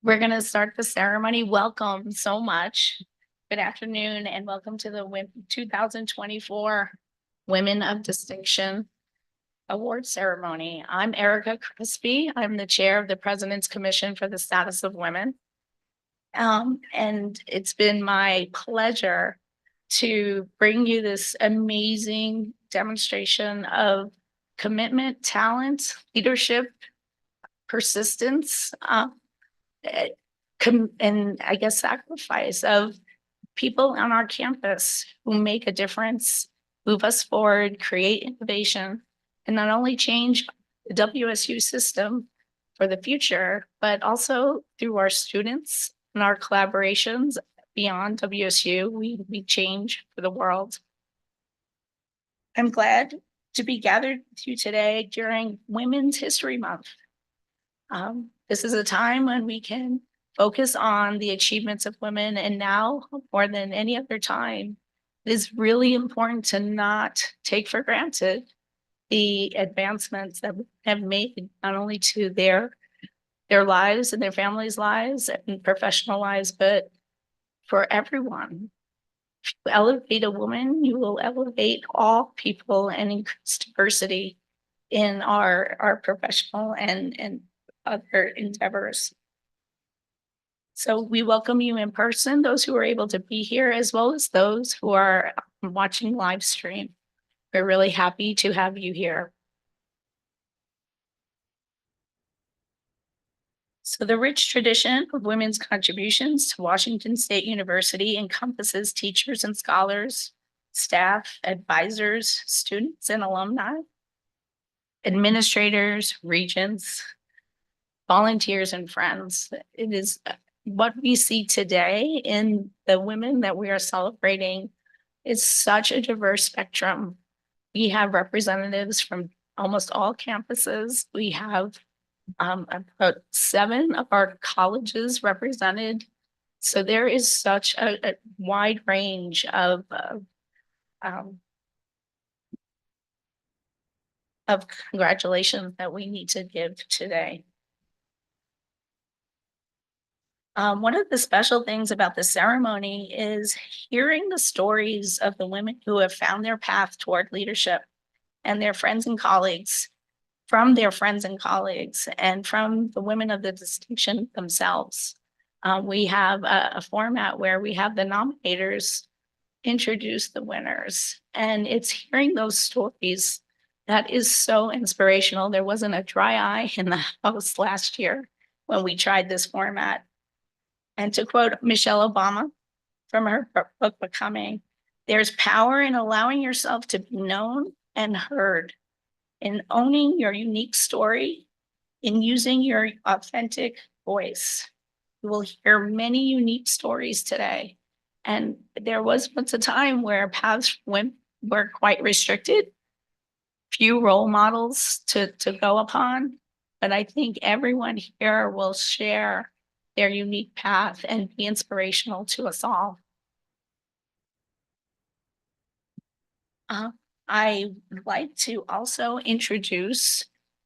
We're going to start the ceremony. Welcome so much. Good afternoon and welcome to the 2024 Women of Distinction Award Ceremony. I'm Erica Crispy. I'm the chair of the President's Commission for the Status of Women. And it's been my pleasure to bring you this amazing demonstration of commitment, talent, leadership, persistence, and I guess sacrifice of people on our campus who make a difference, move us forward, create innovation, and not only change the WSU system for the future, but also through our students and our collaborations beyond WSU, we change for the world. I'm glad to be gathered with you today during Women's History Month. This is a time when we can focus on the achievements of women, and now more than any other time, it is really important to not take for granted the advancements that have made not only to their lives and their families' lives and professional lives, but for everyone. If you elevate a woman, you will elevate all people and increase diversity in our professional and other endeavors. So we welcome you in person, those who are able to be here, as well as those who are watching live stream. We're really happy to have you here. So the rich tradition of women's contributions to Washington State University encompasses teachers and scholars, staff, advisors, students, and alumni, administrators, regents, volunteers, and friends. It is what we see today in the women that we are celebrating is such a diverse spectrum. We have representatives from almost all campuses. We have about 7 of our colleges represented. So there is such a wide range of congratulations that we need to give today. One of the special things about the ceremony is hearing the stories of the women who have found their path toward leadership and their friends and colleagues, from their friends and colleagues, and from the women of the distinction themselves. We have a format where we have the nominators introduce the winners, and it's hearing those stories that is so inspirational. There wasn't a dry eye in the house last year when we tried this format. And to quote Michelle Obama from her book, Becoming, there's power in allowing yourself to be known and heard, in owning your unique story, in using your authentic voice. You will hear many unique stories today. And there was once a time where paths were quite restricted, few role models to go upon. But I think everyone here will share their unique path and be inspirational to us all. I would like to also introduce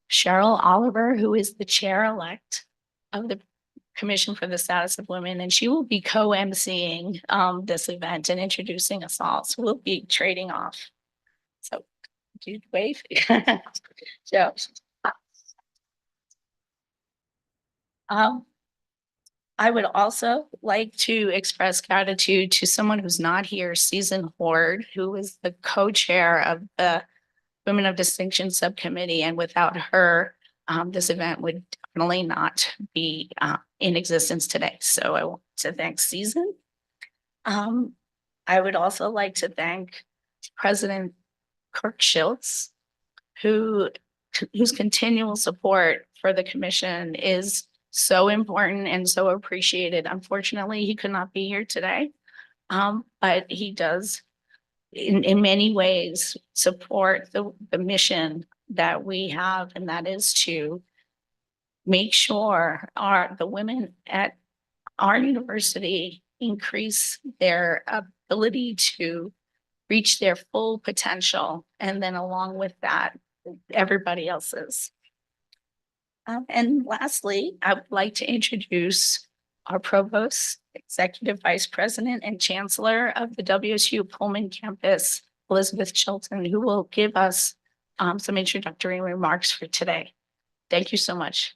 Cheryl Oliver, who is the chair-elect of the Commission for the Status of Women, and she will be co-emceeing this event and introducing us all. So we'll be trading off. So do you wave? So, I would also like to express gratitude to someone who's not here, Susan Horde, who is the co-chair of the Women of Distinction Subcommittee. And without her, this event would definitely not be in existence today. So I want to thank Susan. I would also like to thank President Kirk Schiltz, whose continual support for the commission is so important and so appreciated. Unfortunately, he could not be here today, but he does in many ways support the mission that we have, and that is to make sure the women at our university increase their ability to reach their full potential, and then along with that, everybody else's. And lastly, I would like to introduce our provost, executive vice president, and chancellor of the WSU Pullman campus, Elizabeth Chilton, who will give us some introductory remarks for today. Thank you so much.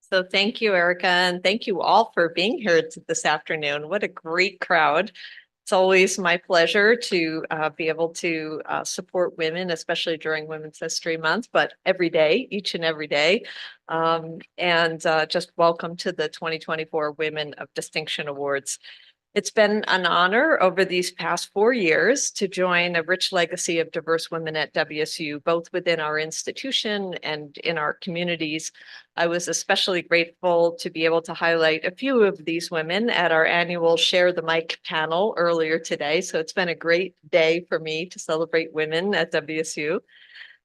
So thank you, Erica, and thank you all for being here this afternoon. What a great crowd. It's always my pleasure to be able to support women, especially during Women's History Month, but every day, each and every day. Just welcome to the 2024 Women of Distinction Awards. It's been an honor over these past 4 years to join a rich legacy of diverse women at WSU, both within our institution and in our communities. I was especially grateful to be able to highlight a few of these women at our annual Share the Mic panel earlier today. So it's been a great day for me to celebrate women at WSU.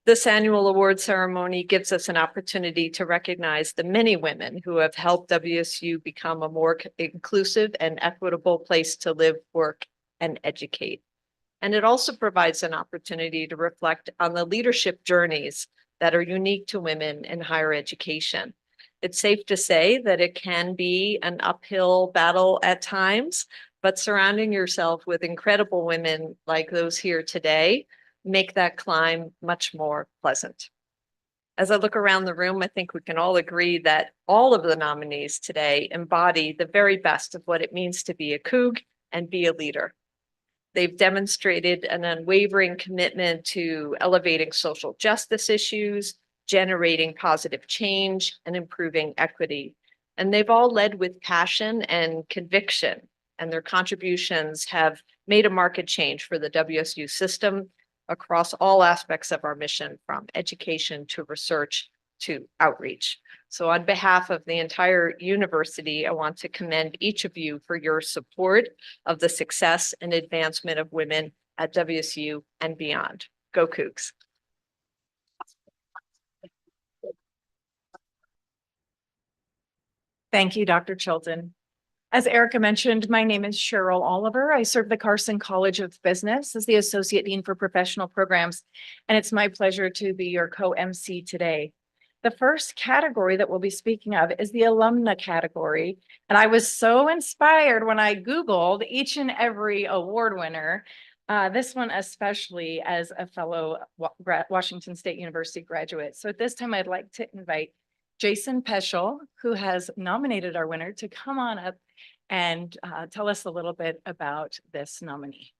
This annual award ceremony gives us an opportunity to recognize the many women who have helped WSU become a more inclusive and equitable place to live, work, and educate. And it also provides an opportunity to reflect on the leadership journeys that are unique to women in higher education. It's safe to say that it can be an uphill battle at times, but surrounding yourself with incredible women like those here today make that climb much more pleasant. As I look around the room, I think we can all agree that all of the nominees today embody the very best of what it means to be a Coug and be a leader. They've demonstrated an unwavering commitment to elevating social justice issues, generating positive change, and improving equity. And they've all led with passion and conviction, and their contributions have made a marked change for the WSU system across all aspects of our mission, from education to research to outreach. So on behalf of the entire university, I want to commend each of you for your support of the success and advancement of women at WSU and beyond. Go Cougs. Thank you, Dr. Chilton. As Erica mentioned, my name is Cheryl Oliver. I serve the Carson College of Business as the Associate Dean for Professional Programs, and it's my pleasure to be your co-MC today. The first category that we'll be speaking of is the alumni category, and I was so inspired when I Googled each and every award winner, this one especially as a fellow Washington State University graduate. So at this time, I'd like to invite Jason Peschel, who has nominated our winner, to come on up and tell us a little bit about this nominee.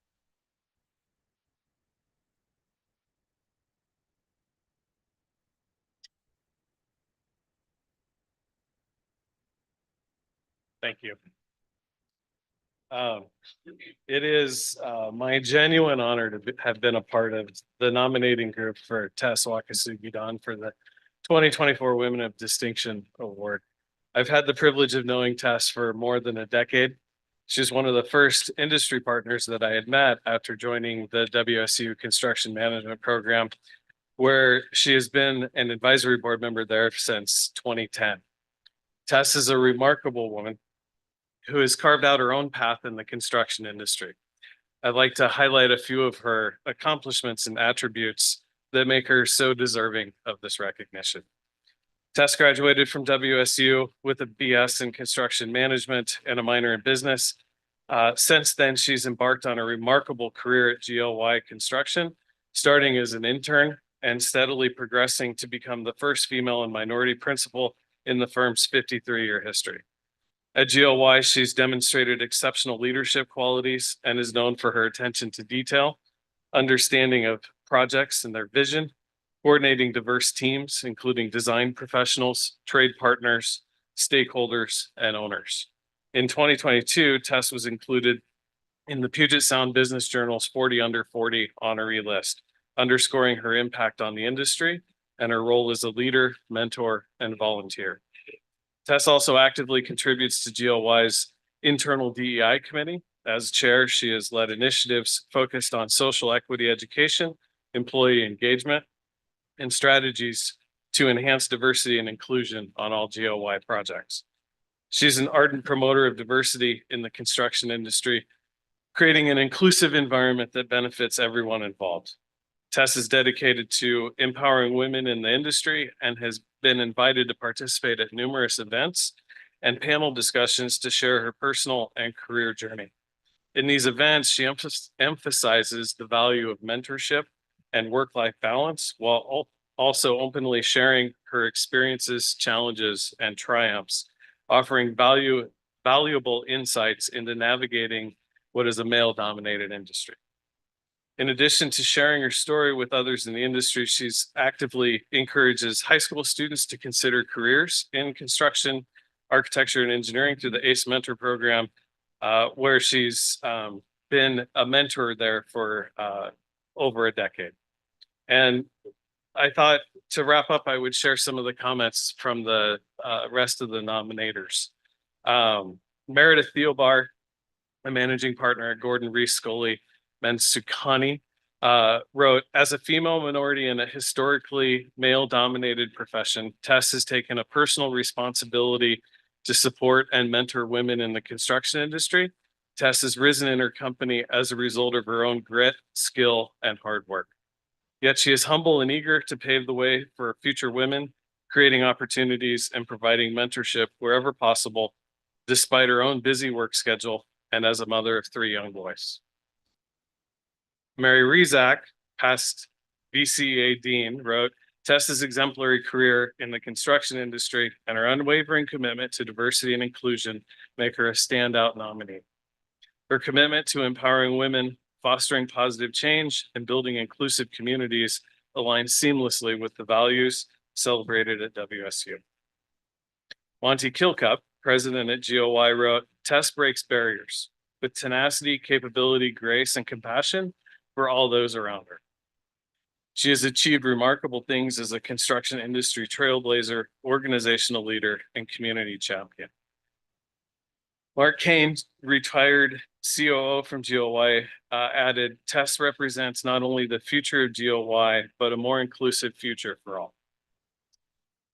Thank you. It is my genuine honor to have been a part of the nominating group for Tess Wakasugi-Don for the 2024 Women of Distinction Award. I've had the privilege of knowing Tess for more than a decade. She's one of the first industry partners that I had met after joining the WSU Construction Management Program, where she has been an advisory board member there since 2010. Tess is a remarkable woman who has carved out her own path in the construction industry. I'd like to highlight a few of her accomplishments and attributes that make her so deserving of this recognition. Tess graduated from WSU with a BS in construction management and a minor in business. Since then, she's embarked on a remarkable career at GLY Construction, starting as an intern and steadily progressing to become the first female and minority principal in the firm's 53-year history. At GLY, she's demonstrated exceptional leadership qualities and is known for her attention to detail, understanding of projects and their vision, coordinating diverse teams, including design professionals, trade partners, stakeholders, and owners. In 2022, Tess was included in the Puget Sound Business Journal's 40 Under 40 honoree list, underscoring her impact on the industry and her role as a leader, mentor, and volunteer. Tess also actively contributes to GLY's internal DEI committee. As chair, she has led initiatives focused on social equity education, employee engagement, and strategies to enhance diversity and inclusion on all GLY projects. She's an ardent promoter of diversity in the construction industry, creating an inclusive environment that benefits everyone involved. Tess is dedicated to empowering women in the industry and has been invited to participate at numerous events and panel discussions to share her personal and career journey. In these events, she emphasizes the value of mentorship and work-life balance while also openly sharing her experiences, challenges, and triumphs, offering valuable insights into navigating what is a male-dominated industry. In addition to sharing her story with others in the industry, she's actively encourages high school students to consider careers in construction, architecture, and engineering through the ACE Mentor Program, where she's been a mentor there for over a decade. And I thought to wrap up, I would share some of the comments from the rest of the nominators. Meredith Theobar, a managing partner at Gordon Reese Scully Mensukani, wrote, as a female minority in a historically male-dominated profession, Tess has taken a personal responsibility to support and mentor women in the construction industry. Tess has risen in her company as a result of her own grit, skill, and hard work. Yet she is humble and eager to pave the way for future women, creating opportunities and providing mentorship wherever possible, despite her own busy work schedule and as a mother of 3 young boys. Mary Rezak, past VCA Dean, wrote, Tess's exemplary career in the construction industry and her unwavering commitment to diversity and inclusion make her a standout nominee. Her commitment to empowering women, fostering positive change, and building inclusive communities aligns seamlessly with the values celebrated at WSU. Monty Kilcup, president at GOY, wrote, Tess breaks barriers with tenacity, capability, grace, and compassion for all those around her. She has achieved remarkable things as a construction industry trailblazer, organizational leader, and community champion. Mark Kane, retired COO from GOY, added, Tess represents not only the future of GOY, but a more inclusive future for all.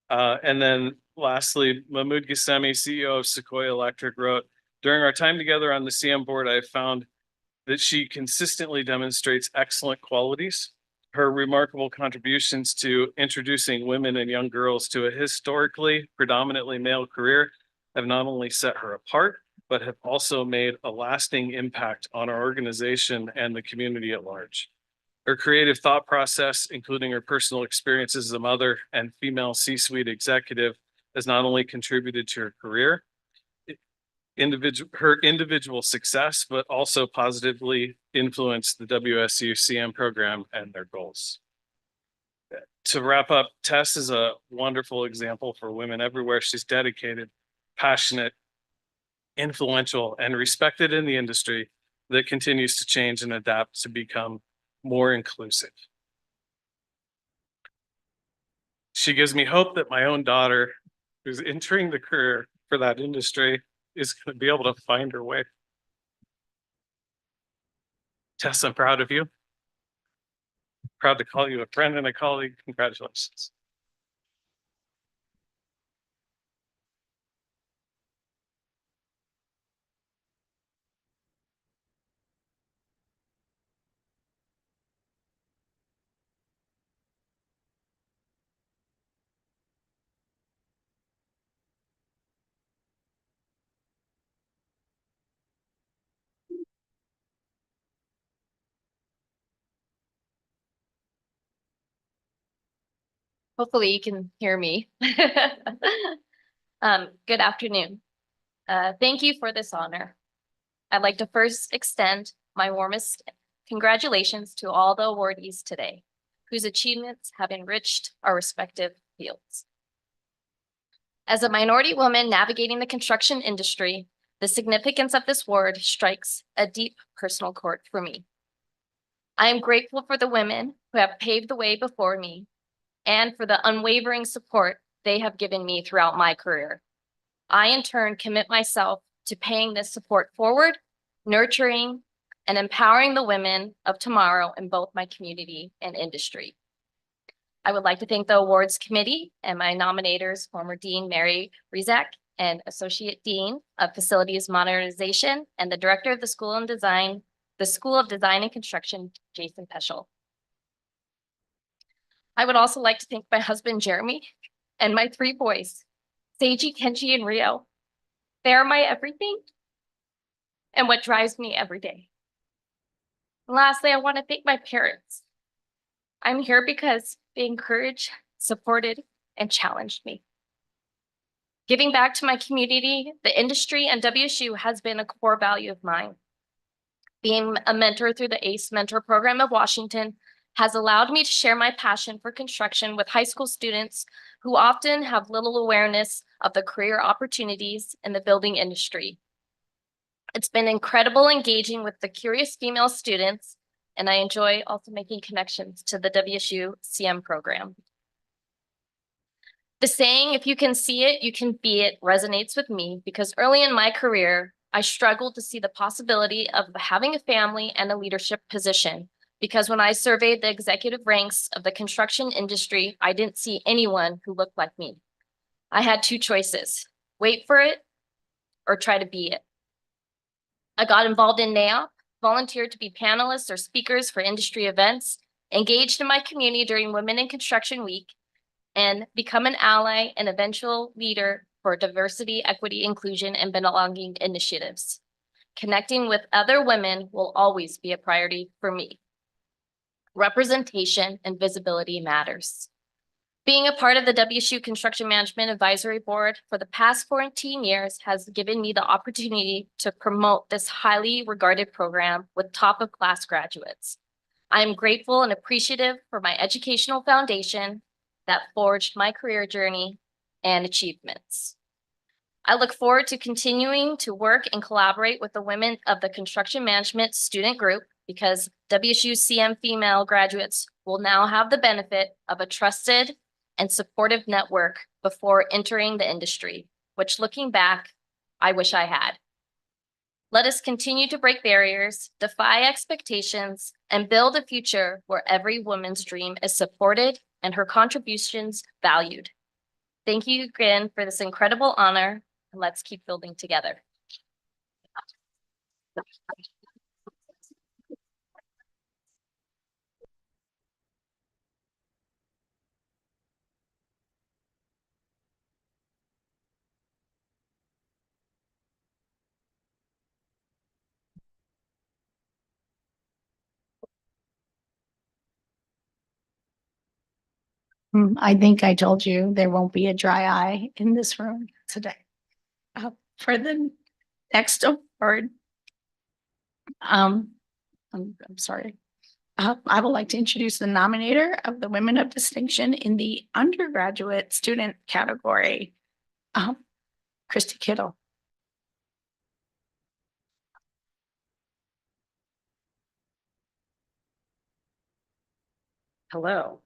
And then lastly, Mahmoud Ghasemi, CEO of Sequoia Electric, wrote, during our time together on the CM board, I have found that she consistently demonstrates excellent qualities. Her remarkable contributions to introducing women and young girls to a historically predominantly male career have not only set her apart, but have also made a lasting impact on our organization and the community at large. Her creative thought process, including her personal experiences as a mother and female C-suite executive, has not only contributed to her career, her individual success, but also positively influenced the WSU CM program and their goals. To wrap up, Tess is a wonderful example for women everywhere. She's dedicated, passionate, influential, and respected in the industry that continues to change and adapt to become more inclusive. She gives me hope that my own daughter, who's entering the career for that industry, is going to be able to find her way. Tess, I'm proud of you. Proud to call you a friend and a colleague. Congratulations. Hopefully you can hear me. Good afternoon. Thank you for this honor. I'd like to first extend my warmest congratulations to all the awardees today, whose achievements have enriched our respective fields. As a minority woman navigating the construction industry, the significance of this award strikes a deep personal chord for me. I am grateful for the women who have paved the way before me and for the unwavering support they have given me throughout my career. I, in turn, commit myself to paying this support forward, nurturing, and empowering the women of tomorrow in both my community and industry. I would like to thank the awards committee and my nominators, former Dean Mary Rezak and Associate Dean of Facilities Modernization and the Director of the School of Design and Construction, Jason Peschel. I would also like to thank my husband, Jeremy, and my 3 boys, Seiji, Kenji, and Rio. They are my everything and what drives me every day. And lastly, I want to thank my parents. I'm here because they encouraged, supported, and challenged me. Giving back to my community, the industry, and WSU has been a core value of mine. Being a mentor through the ACE Mentor Program of Washington has allowed me to share my passion for construction with high school students who often have little awareness of the career opportunities in the building industry. It's been incredible engaging with the curious female students, and I enjoy also making connections to the WSU CM program. The saying, if you can see it, you can be it, resonates with me because early in my career, I struggled to see the possibility of having a family and a leadership position because when I surveyed the executive ranks of the construction industry, I didn't see anyone who looked like me. I had 2 choices, wait for it or try to be it. I got involved in NAOP, volunteered to be panelists or speakers for industry events, engaged in my community during Women in Construction Week, and become an ally and eventual leader for diversity, equity, inclusion, and belonging initiatives. Connecting with other women will always be a priority for me. Representation and visibility matters. Being a part of the WSU Construction Management Advisory Board for the past 14 years has given me the opportunity to promote this highly regarded program with top-of-class graduates. I am grateful and appreciative for my educational foundation that forged my career journey and achievements. I look forward to continuing to work and collaborate with the women of the construction management student group because WSU CM female graduates will now have the benefit of a trusted and supportive network before entering the industry, which looking back, I wish I had. Let us continue to break barriers, defy expectations, and build a future where every woman's dream is supported and her contributions valued. Thank you again for this incredible honor, and let's keep building together. I think I told you there won't be a dry eye in this room today. For the next award, I'm sorry. I would like to introduce the nominator of the Women of Distinction in the undergraduate student category, Christy Kittle. Hello.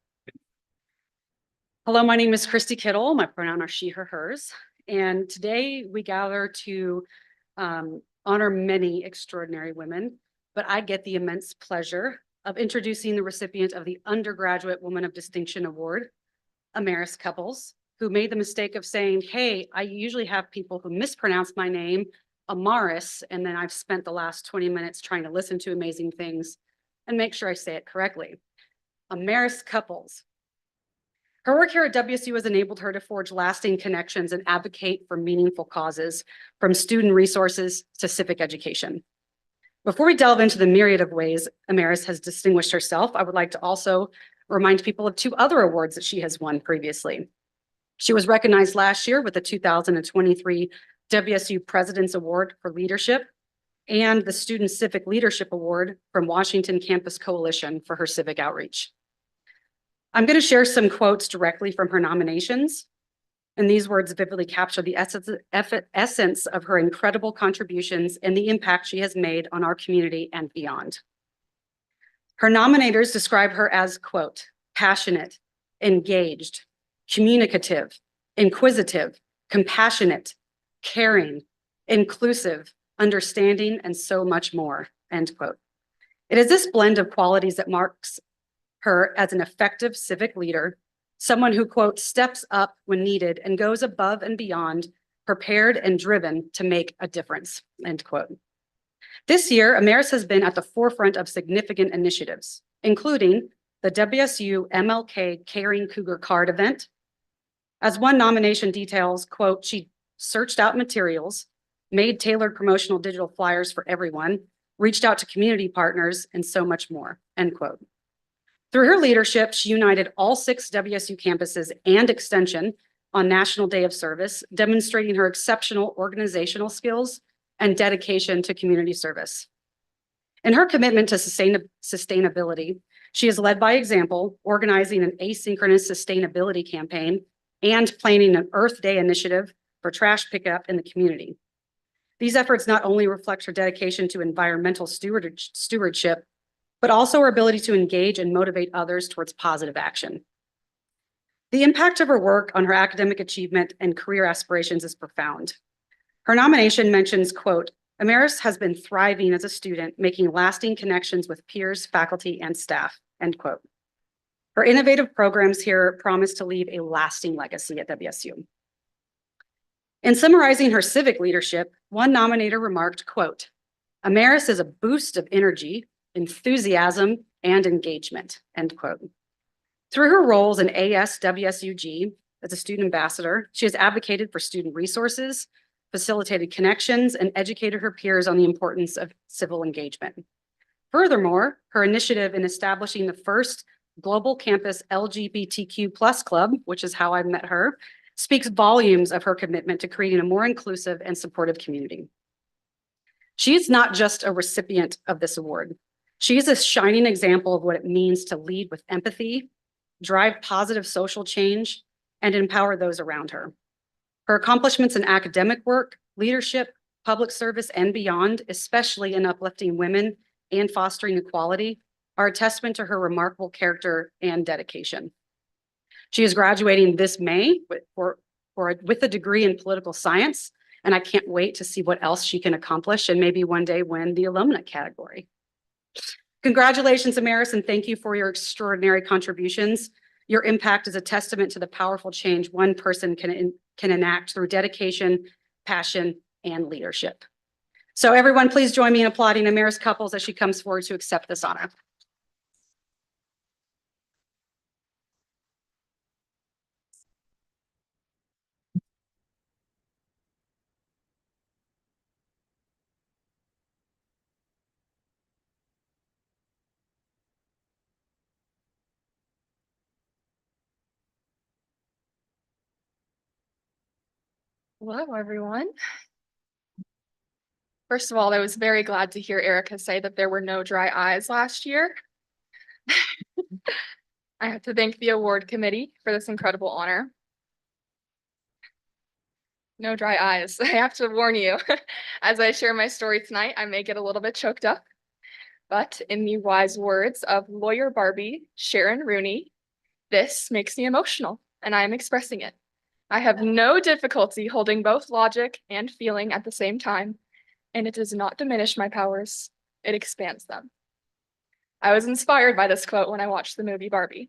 Hello, my name is Christy Kittle. My pronoun are she, her, hers. And today we gather to honor many extraordinary women, but I get the immense pleasure of introducing the recipient of the Undergraduate Woman of Distinction Award, Amaris Couples, who made the mistake of saying, hey, I usually have people who mispronounce my name, Amaris, and then I've spent the last 20 minutes trying to listen to amazing things and make sure I say it correctly. Amaris Couples. Her work here at WSU has enabled her to forge lasting connections and advocate for meaningful causes, from student resources to civic education. Before we delve into the myriad of ways Amaris has distinguished herself, I would like to also remind people of 2 other awards that she has won previously. She was recognized last year with the 2023 WSU President's Award for Leadership and the Student Civic Leadership Award from Washington Campus Coalition for her civic outreach. I'm going to share some quotes directly from her nominations, and these words vividly capture the essence of her incredible contributions and the impact she has made on our community and beyond. Her nominators describe her as, quote, passionate, engaged, communicative, inquisitive, compassionate, caring, inclusive, understanding, and so much more, end quote. It is this blend of qualities that marks her as an effective civic leader, someone who, quote, steps up when needed and goes above and beyond, prepared and driven to make a difference, end quote. This year, Amaris has been at the forefront of significant initiatives, including the WSU MLK Caring Cougar Card event. As one nomination details, quote, she searched out materials, made tailored promotional digital flyers for everyone, reached out to community partners, and so much more, end quote. Through her leadership, she united all 6 WSU campuses and extension on National Day of Service, demonstrating her exceptional organizational skills and dedication to community service. In her commitment to sustainability, she has led by example, organizing an asynchronous sustainability campaign and planning an Earth Day initiative for trash pickup in the community. These efforts not only reflect her dedication to environmental stewardship, but also her ability to engage and motivate others towards positive action. The impact of her work on her academic achievement and career aspirations is profound. Her nomination mentions, quote, Amaris has been thriving as a student, making lasting connections with peers, faculty, and staff, end quote. Her innovative programs here promise to leave a lasting legacy at WSU. In summarizing her civic leadership, one nominator remarked, quote, Amaris is a boost of energy, enthusiasm, and engagement, end quote. Through her roles in ASWSUG as a student ambassador, she has advocated for student resources, facilitated connections, and educated her peers on the importance of civil engagement. Furthermore, her initiative in establishing the first global campus LGBTQ+ club, which is how I met her, speaks volumes of her commitment to creating a more inclusive and supportive community. She is not just a recipient of this award. She is a shining example of what it means to lead with empathy, drive positive social change, and empower those around her. Her accomplishments in academic work, leadership, public service, and beyond, especially in uplifting women and fostering equality, are a testament to her remarkable character and dedication. She is graduating this May with a degree in political science, and I can't wait to see what else she can accomplish and maybe one day win the alumni category. Congratulations, Amaris, and thank you for your extraordinary contributions. Your impact is a testament to the powerful change one person can enact through dedication, passion, and leadership. So everyone, please join me in applauding Amaris Couples as she comes forward to accept this honor. Hello, everyone. First of all, I was very glad to hear Erica say that there were no dry eyes last year. I have to thank the award committee for this incredible honor. No dry eyes. I have to warn you, as I share my story tonight, I may get a little bit choked up. But in the wise words of lawyer Barbie, Sharon Rooney, this makes me emotional, and I am expressing it. I have no difficulty holding both logic and feeling at the same time, and it does not diminish my powers, it expands them. I was inspired by this quote when I watched the movie Barbie.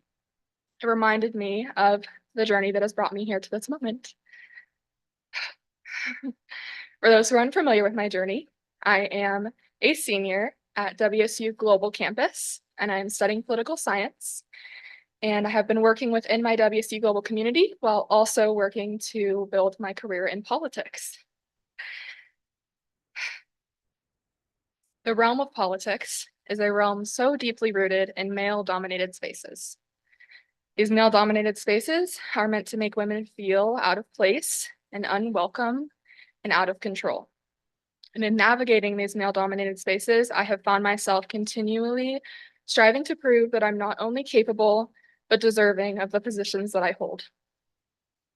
It reminded me of the journey that has brought me here to this moment. For those who are unfamiliar with my journey, I am a senior at WSU Global Campus, and I am studying political science. And I have been working within my WSU Global community while also working to build my career in politics. The realm of politics is a realm so deeply rooted in male-dominated spaces. These male-dominated spaces are meant to make women feel out of place and unwelcome and out of control. And in navigating these male-dominated spaces, I have found myself continually striving to prove that I'm not only capable, but deserving of the positions that I hold.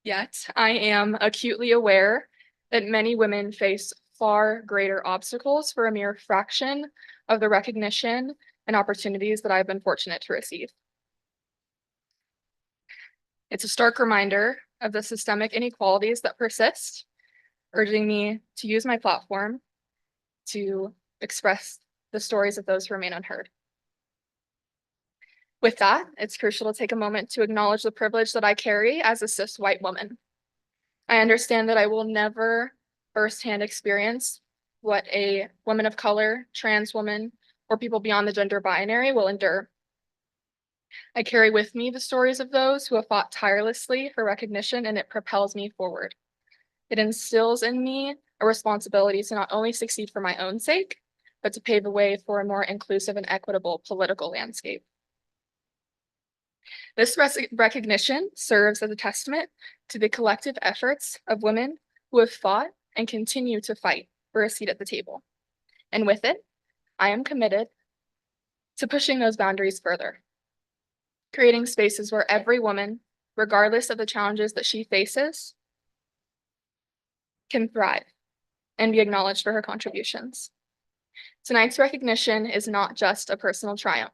Yet, I am acutely aware that many women face far greater obstacles for a mere fraction of the recognition and opportunities that I've been fortunate to receive. It's a stark reminder of the systemic inequalities that persist, urging me to use my platform to express the stories of those who remain unheard. With that, it's crucial to take a moment to acknowledge the privilege that I carry as a cis white woman. I understand that I will never firsthand experience what a woman of color, trans woman, or people beyond the gender binary will endure. I carry with me the stories of those who have fought tirelessly for recognition, and it propels me forward. It instills in me a responsibility to not only succeed for my own sake, but to pave the way for a more inclusive and equitable political landscape. This recognition serves as a testament to the collective efforts of women who have fought and continue to fight for a seat at the table. And with it, I am committed to pushing those boundaries further, creating spaces where every woman, regardless of the challenges that she faces, can thrive and be acknowledged for her contributions. Tonight's recognition is not just a personal triumph.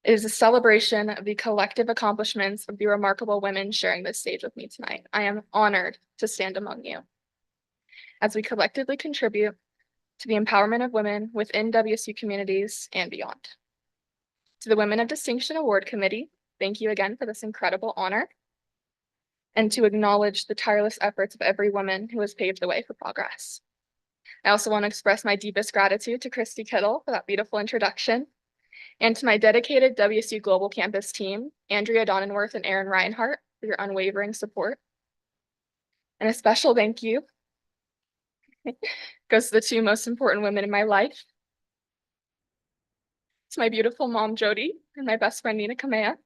It is a celebration of the collective accomplishments of the remarkable women sharing this stage with me tonight. I am honored to stand among you as we collectively contribute to the empowerment of women within WSU communities and beyond. To the Women of Distinction Award Committee, thank you again for this incredible honor, and to acknowledge the tireless efforts of every woman who has paved the way for progress. I also want to express my deepest gratitude to Christy Kittle for that beautiful introduction, and to my dedicated WSU Global Campus team, Andrea Donenworth and Erin Reinhart, for your unwavering support. And a special thank you goes to the two most important women in my life. To my beautiful mom, Jody, and my best friend, Nina Kamea.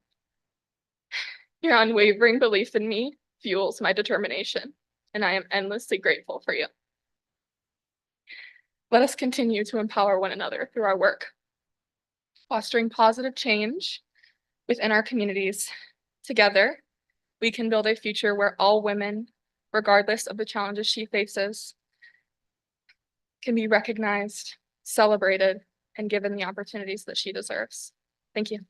Your unwavering belief in me fuels my determination, and I am endlessly grateful for you. Let us continue to empower one another through our work, fostering positive change within our communities. Together, we can build a future where all women, regardless of the challenges she faces, can be recognized, celebrated, and given the opportunities that she deserves. Thank you.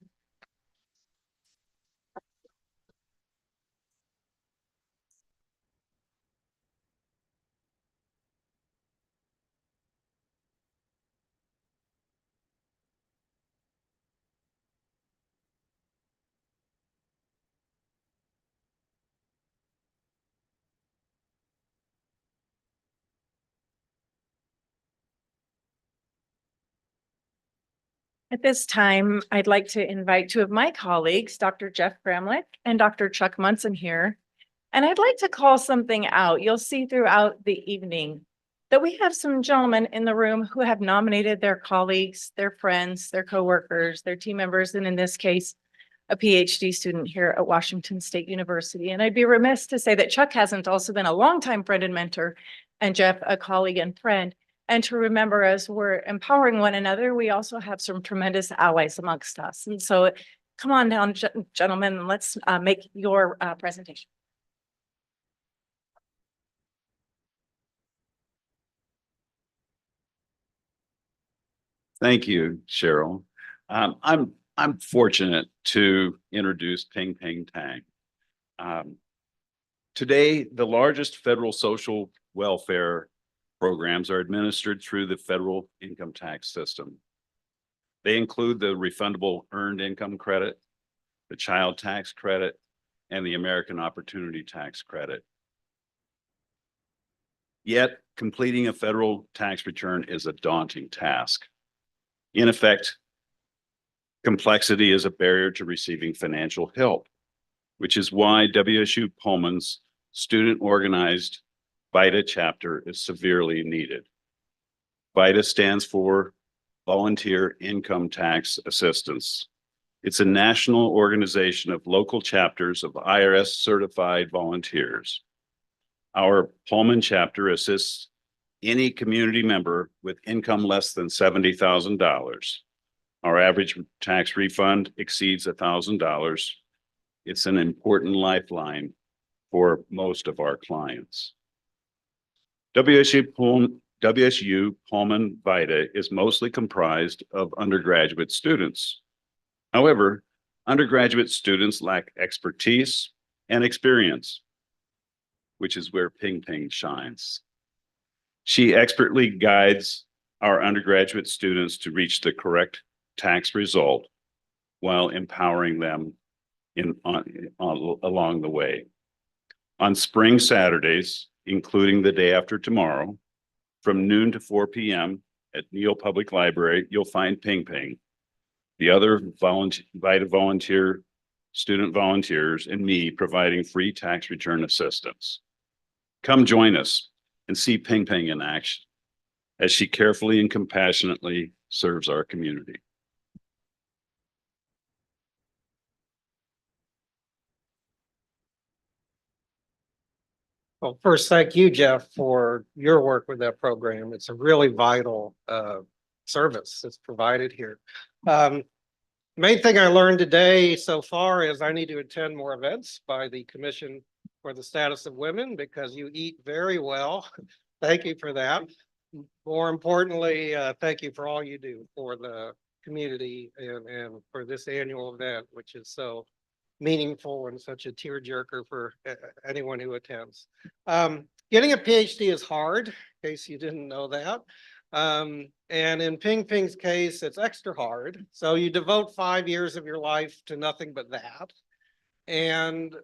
At this time, I'd like to invite two of my colleagues, Dr. Jeff Bramlick and Dr. Chuck Munson here. And I'd like to call something out. You'll see throughout the evening that we have some gentlemen in the room who have nominated their colleagues, their friends, their coworkers, their team members, and in this case, a PhD student here at Washington State University. And I'd be remiss to say that Chuck hasn't also been a longtime friend and mentor, and Jeff, a colleague and friend. And to remember, as we're empowering one another, we also have some tremendous allies amongst us. And so come on down, gentlemen, and let's make your presentation. Thank you, Cheryl. I'm fortunate to introduce Ping Ping Tang. Today, the largest federal social welfare programs are administered through the federal income tax system. They include the refundable earned income credit, the child tax credit, and the American Opportunity Tax Credit. Yet, completing a federal tax return is a daunting task. In effect, complexity is a barrier to receiving financial help, which is why WSU Pullman's student organized VITA chapter is severely needed. VITA stands for Volunteer Income Tax Assistance. It's a national organization of local chapters of IRS certified volunteers. Our Pullman chapter assists any community member with income less than $70,000. Our average tax refund exceeds $1,000. It's an important lifeline for most of our clients. WSU Pullman VITA is mostly comprised of undergraduate students. However, undergraduate students lack expertise and experience, which is where Ping Ping shines. She expertly guides our undergraduate students to reach the correct tax result while empowering them along the way. On spring Saturdays, including the day after tomorrow, from noon to 4 p.m. at Neal Public Library, you'll find Ping Ping. the other invited student volunteers, and me providing free tax return assistance. Come join us and see Ping Ping in action as she carefully and compassionately serves our community. Well, first, thank you, Jeff, for your work with that program. It's a really vital service that's provided here. Main thing I learned today so far is I need to attend more events by the Commission for the Status of Women because you eat very well. Thank you for that. More importantly, thank you for all you do for the community and for this annual event, which is so meaningful and such a tearjerker for anyone who attends. Getting a PhD is hard, in case you didn't know that. And in Ping Ping's case, it's extra hard. So you devote 5 years of your life to nothing but that. And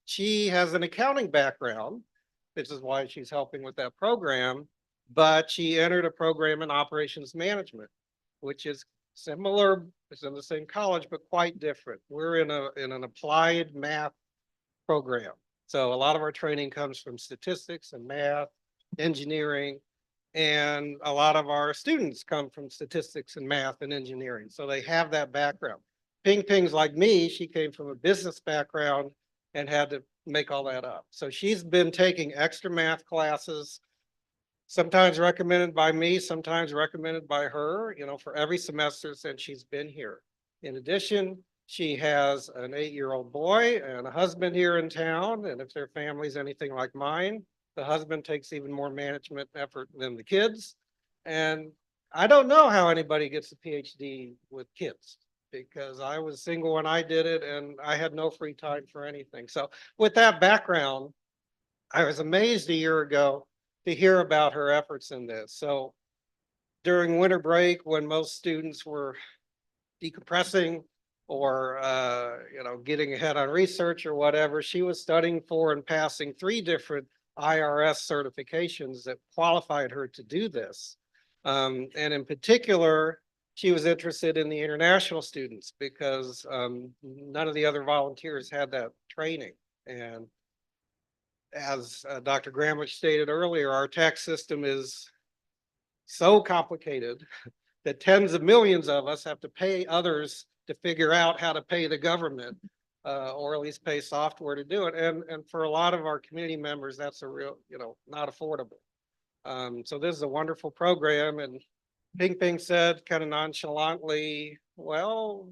she has an accounting background. This is why she's helping with that program. But she entered a program in operations management, which is similar, it's in the same college, but quite different. We're in an applied math program. So a lot of our training comes from statistics and math, engineering, and a lot of our students come from statistics and math and engineering. So they have that background. Ping Ping's like me, she came from a business background and had to make all that up. So she's been taking extra math classes, sometimes recommended by me, sometimes recommended by her, for every semester since she's been here. In addition, she has an 8-year-old boy and a husband here in town. And if their family's anything like mine, the husband takes even more management effort than the kids. And I don't know how anybody gets a PhD with kids because I was single when I did it and I had no free time for anything. So with that background, I was amazed a year ago to hear about her efforts in this. So during winter break, when most students were decompressing or getting ahead on research or whatever, she was studying for and passing 3 different IRS certifications that qualified her to do this. And in particular, she was interested in the international students because none of the other volunteers had that training. And as Dr. Gramlich stated earlier, our tax system is so complicated that tens of millions of us have to pay others to figure out how to pay the government or at least pay software to do it. And for a lot of our community members, that's a real, not affordable. So this is a wonderful program. And Ping Ping said kind of nonchalantly, well,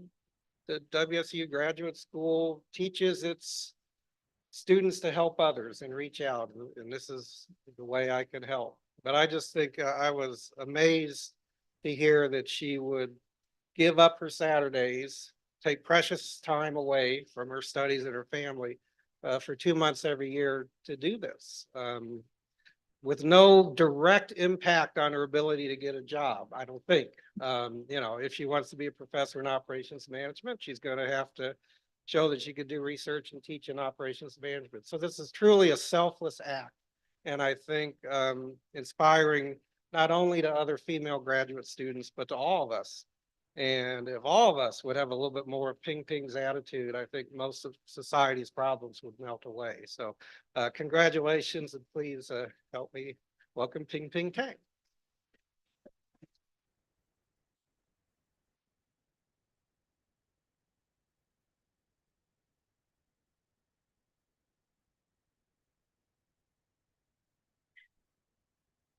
the WSU Graduate School teaches its students to help others and reach out. And this is the way I could help. But I just think I was amazed to hear that she would give up her Saturdays, take precious time away from her studies and her family for 2 months every year to do this with no direct impact on her ability to get a job. I don't think, if she wants to be a professor in operations management, she's going to have to show that she could do research and teach in operations management. So this is truly a selfless act. And I think inspiring not only to other female graduate students, but to all of us. And if all of us would have a little bit more of Ping Ping's attitude, I think most of society's problems would melt away. So congratulations, and please help me welcome Ping Ping Tang.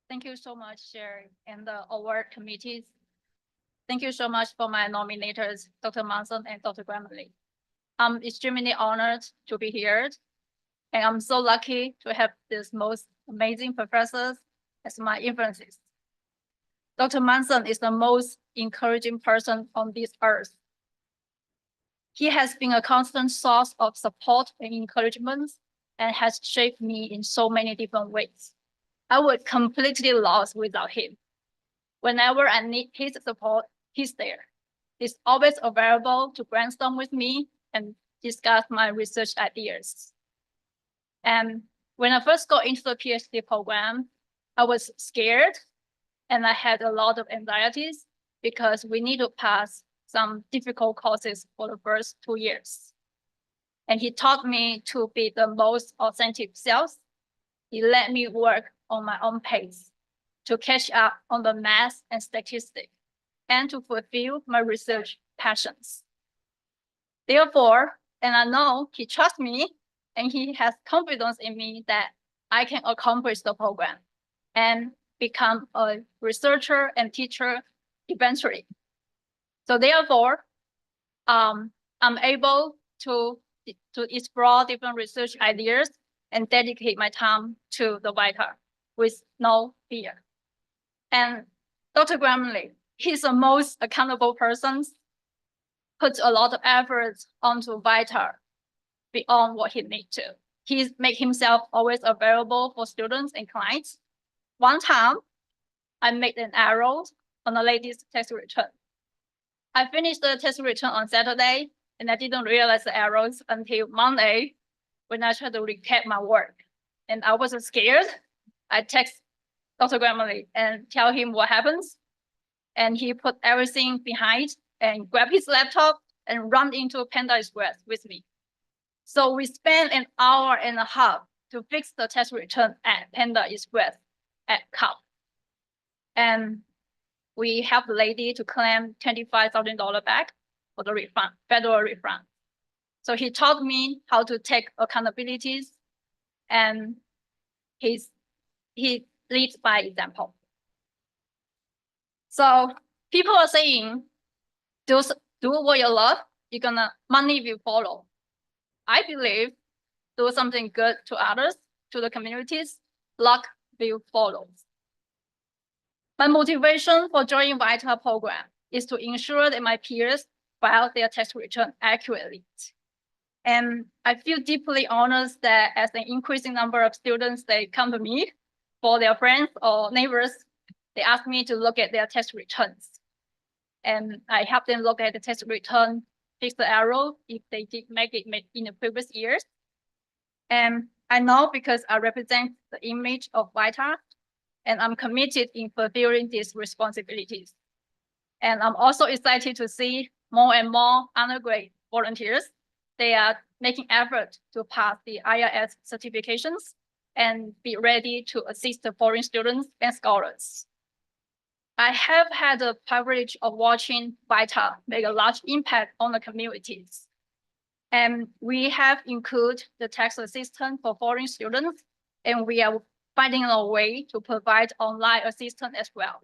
Thank you so much, Sherry, and the award committees. Thank you so much for my nominators, Dr. Manson and Dr. Gramlich. I'm extremely honored to be here, and I'm so lucky to have these most amazing professors as my influences. Dr. Manson is the most encouraging person on this earth. He has been a constant source of support and encouragement and has shaped me in so many different ways. I would completely lost without him. Whenever I need his support, he's there. He's always available to brainstorm with me and discuss my research ideas. And when I first got into the PhD program, I was scared and I had a lot of anxieties because we need to pass some difficult courses for the first 2 years. And he taught me to be the most authentic self. He let me work on my own pace to catch up on the math and statistics and to fulfill my research passions. Therefore, and I know he trusts me and he has confidence in me that I can accomplish the program and become a researcher and teacher eventually. So therefore, I'm able to explore different research ideas and dedicate my time to the VITA with no fear. And Dr. Gramley, he's the most accountable person, puts a lot of effort onto VITA beyond what he needs to. He make himself always available for students and clients. One time, I made an error on the lady's tax return. I finished the tax return on Saturday, and I didn't realize the errors until Monday when I tried to recap my work. And I was scared. I text Dr. Gramley and tell him what happens. And he put everything behind and grabbed his laptop and run into Panda Express with me. So we spent an hour and a half to fix the tax return at Panda Express at CAP. And we helped the lady to claim $25,000 back for the refund, federal refund. So he taught me how to take accountabilities, and he leads by example. So people are saying, do what you love, money will follow. I believe do something good to others, to the communities, luck will follow. My motivation for joining VITA program is to ensure that my peers file their tax return accurately. And I feel deeply honored that as an increasing number of students, they come to me for their friends or neighbors, they ask me to look at their tax returns. And I help them look at the tax return, fix the error if they did make it in the previous years. And I know because I represent the image of VITA, and I'm committed in fulfilling these responsibilities. And I'm also excited to see more and more undergrad volunteers. They are making effort to pass the IRS certifications and be ready to assist the foreign students and scholars. I have had the privilege of watching VITA make a large impact on the communities. And we have included the tax assistance for foreign students, and we are finding a way to provide online assistance as well.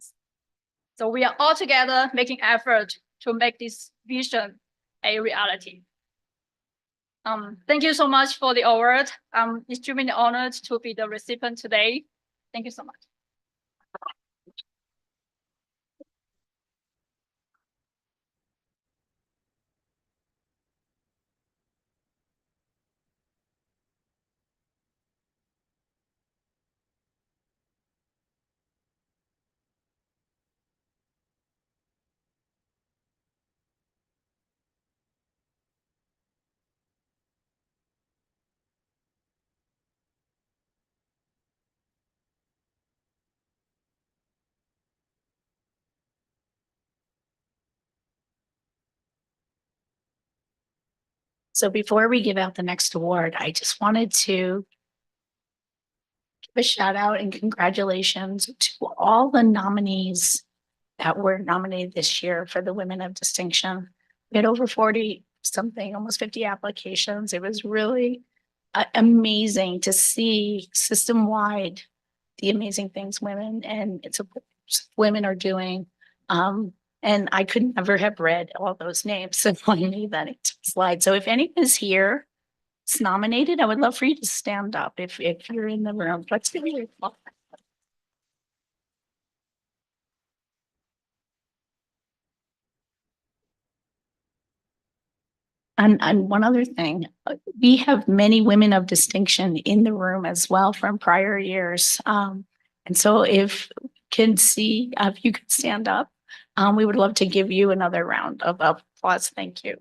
So we are all together making effort to make this vision a reality. Thank you so much for the award. I'm extremely honored to be the recipient today. Thank you so much. So before we give out the next award, I just wanted to give a shout out and congratulations to all the nominees that were nominated this year for the Women of Distinction. We had over 40 something, almost 50 applications. It was really amazing to see system-wide the amazing things women women are doing. And I could never have read all those names so I made that slide. So if anyone's here is nominated, I would love for you to stand up if you're in the room. Let's give you a applause. And one other thing, we have many women of distinction in the room as well from prior years. And so if you could stand up, we would love to give you another round of applause. Thank you.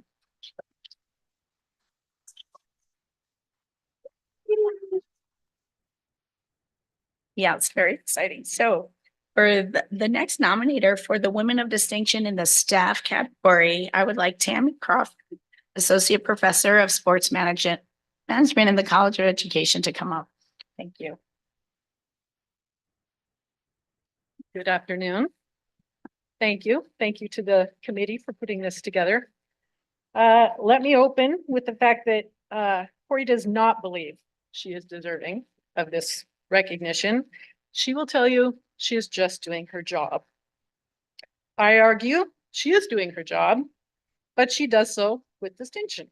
Yeah, it's very exciting. So For the next nominator for the Women of Distinction in the staff category, I would like Tammy Crawford, Associate Professor of Sports Management in the College of Education, to come up. Thank you. Good afternoon. Thank you. Thank you to the committee for putting this together. Let me open with the fact that Corey does not believe she is deserving of this recognition. She will tell you she is just doing her job. I argue she is doing her job, but she does so with distinction.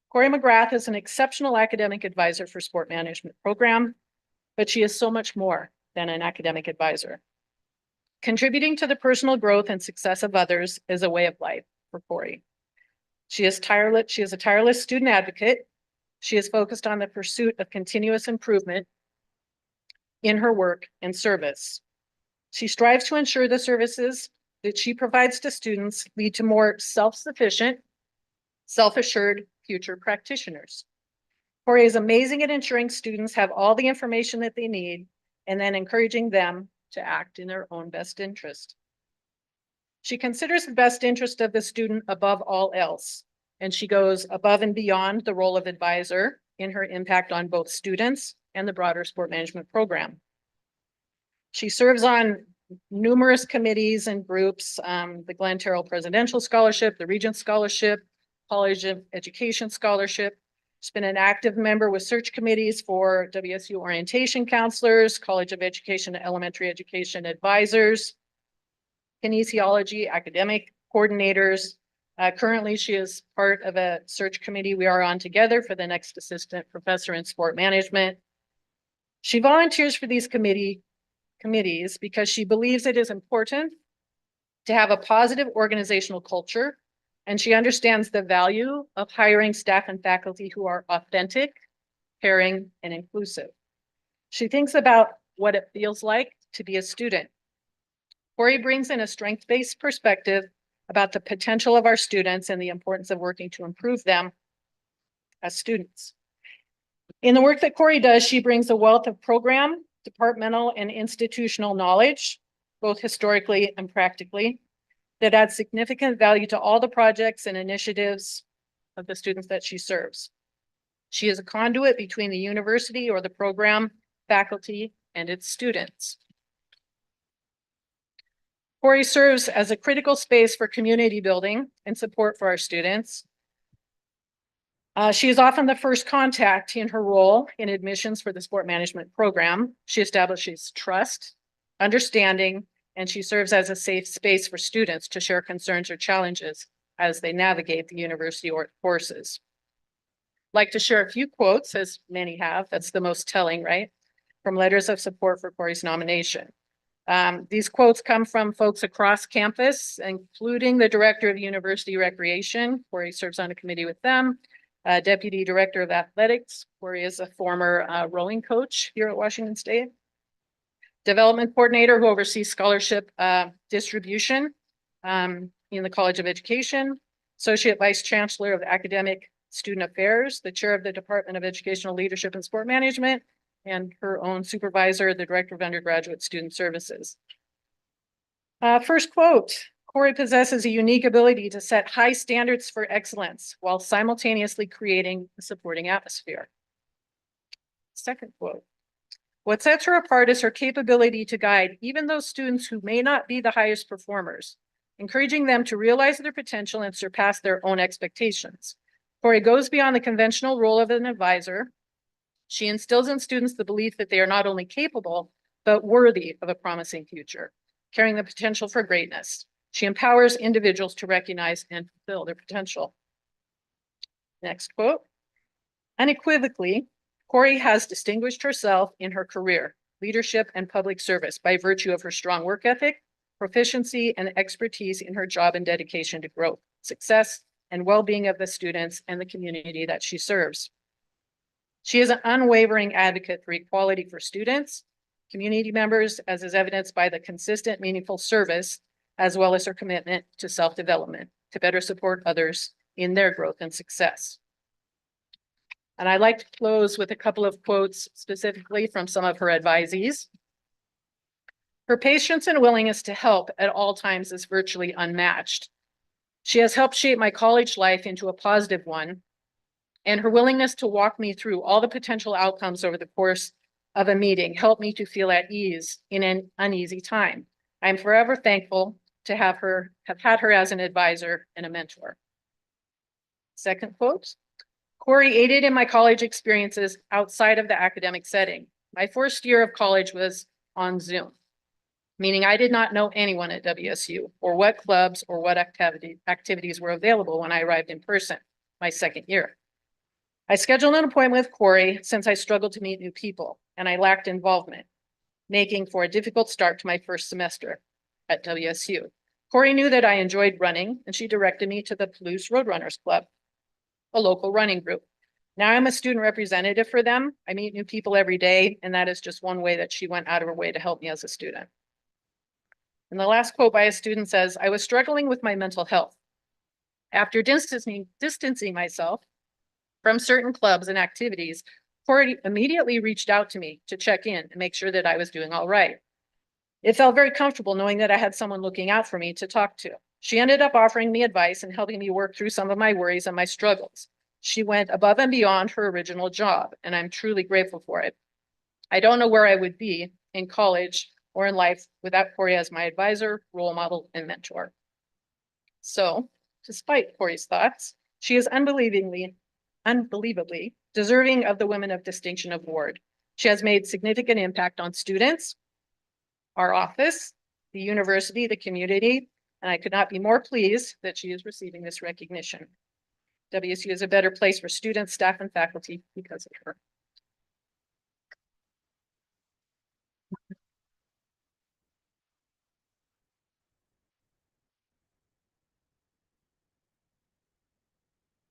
Corey McGrath is an exceptional academic advisor for sport management program, but she is so much more than an academic advisor. Contributing to the personal growth and success of others is a way of life for Corey. She is a tireless student advocate. She is focused on the pursuit of continuous improvement in her work and service. She strives to ensure the services that she provides to students lead to more self-sufficient, self-assured future practitioners. Corey is amazing at ensuring students have all the information that they need and then encouraging them to act in their own best interest. She considers the best interest of the student above all else, and she goes above and beyond the role of advisor in her impact on both students and the broader sport management program. She serves on numerous committees and groups, the Glen Terrell Presidential Scholarship, the Regents Scholarship, College of Education Scholarship. She's been an active member with search committees for WSU orientation counselors, College of Education and Elementary Education advisors, kinesiology, academic coordinators. Currently, she is part of a search committee we are on together for the next assistant professor in sport management. She volunteers for these committees because she believes it is important to have a positive organizational culture, and she understands the value of hiring staff and faculty who are authentic, caring, and inclusive. She thinks about what it feels like to be a student. Corey brings in a strength-based perspective about the potential of our students and the importance of working to improve them as students. In the work that Corey does, she brings a wealth of program, departmental, and institutional knowledge, both historically and practically, that adds significant value to all the projects and initiatives of the students that she serves. She is a conduit between the university or the program, faculty, and its students. Corey serves as a critical space for community building and support for our students. She is often the first contact in her role in admissions for the sport management program. She establishes trust, understanding, and she serves as a safe space for students to share concerns or challenges as they navigate the university or courses. I'd like to share a few quotes, as many have. That's the most telling, right? From letters of support for Corey's nomination. These quotes come from folks across campus, including the director of university recreation. Corey serves on a committee with them. Deputy Director of Athletics. Corey is a former rowing coach here at Washington State. Development Coordinator who oversees scholarship distribution in the College of Education. Associate Vice Chancellor of Academic Student Affairs, the Chair of the Department of Educational Leadership and Sport Management, and her own supervisor, the Director of Undergraduate Student Services. First quote, Corey possesses a unique ability to set high standards for excellence while simultaneously creating a supporting atmosphere. Second quote, what sets her apart is her capability to guide even those students who may not be the highest performers, encouraging them to realize their potential and surpass their own expectations. Corey goes beyond the conventional role of an advisor. She instills in students the belief that they are not only capable, but worthy of a promising future, carrying the potential for greatness. She empowers individuals to recognize and fulfill their potential. Next quote. Unequivocally, Corey has distinguished herself in her career, leadership, and public service by virtue of her strong work ethic, proficiency, and expertise in her job and dedication to growth, success, and well-being of the students and the community that she serves. She is an unwavering advocate for equality for students, community members, as is evidenced by the consistent, meaningful service, as well as her commitment to self-development to better support others in their growth and success. And I'd like to close with a couple of quotes specifically from some of her advisees. Her patience and willingness to help at all times is virtually unmatched. She has helped shape my college life into a positive one, and her willingness to walk me through all the potential outcomes over the course of a meeting helped me to feel at ease in an uneasy time. I'm forever thankful to have had her as an advisor and a mentor. Second quote, Corey aided in my college experiences outside of the academic setting. My first year of college was on Zoom, meaning I did not know anyone at WSU or what clubs or what activities were available when I arrived in person my second year. I scheduled an appointment with Corey since I struggled to meet new people and I lacked involvement, making for a difficult start to my first semester at WSU. Corey knew that I enjoyed running and she directed me to the Palouse Roadrunners Club, a local running group. Now I'm a student representative for them. I meet new people every day, and that is just one way that she went out of her way to help me as a student. And the last quote by a student says, I was struggling with my mental health. After distancing myself from certain clubs and activities, Corey immediately reached out to me to check in and make sure that I was doing all right. It felt very comfortable knowing that I had someone looking out for me to talk to. She ended up offering me advice and helping me work through some of my worries and my struggles. She went above and beyond her original job, and I'm truly grateful for it. I don't know where I would be in college or in life without Corey as my advisor, role model, and mentor. So, despite Corey's thoughts, she is unbelievably deserving of the Women of Distinction Award. She has made significant impact on students, our office, the university, the community, and I could not be more pleased that she is receiving this recognition. WSU is a better place for students, staff, and faculty because of her.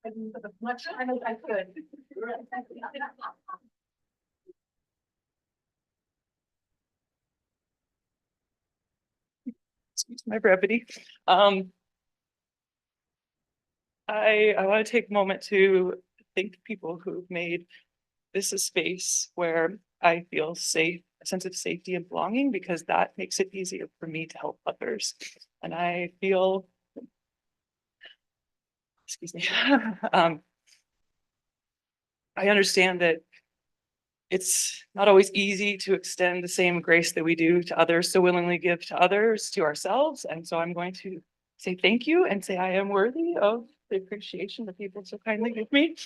I didn't put as much time as I could. Excuse my brevity. I want to take a moment to thank people who've made this a space where I feel safe, a sense of safety and belonging, because that makes it easier for me to help others. And I feel, excuse me, I understand that it's not always easy to extend the same grace that we do to others, so willingly give to others, to ourselves. And so I'm going to say thank you and say I am worthy of the appreciation that people so kindly give me.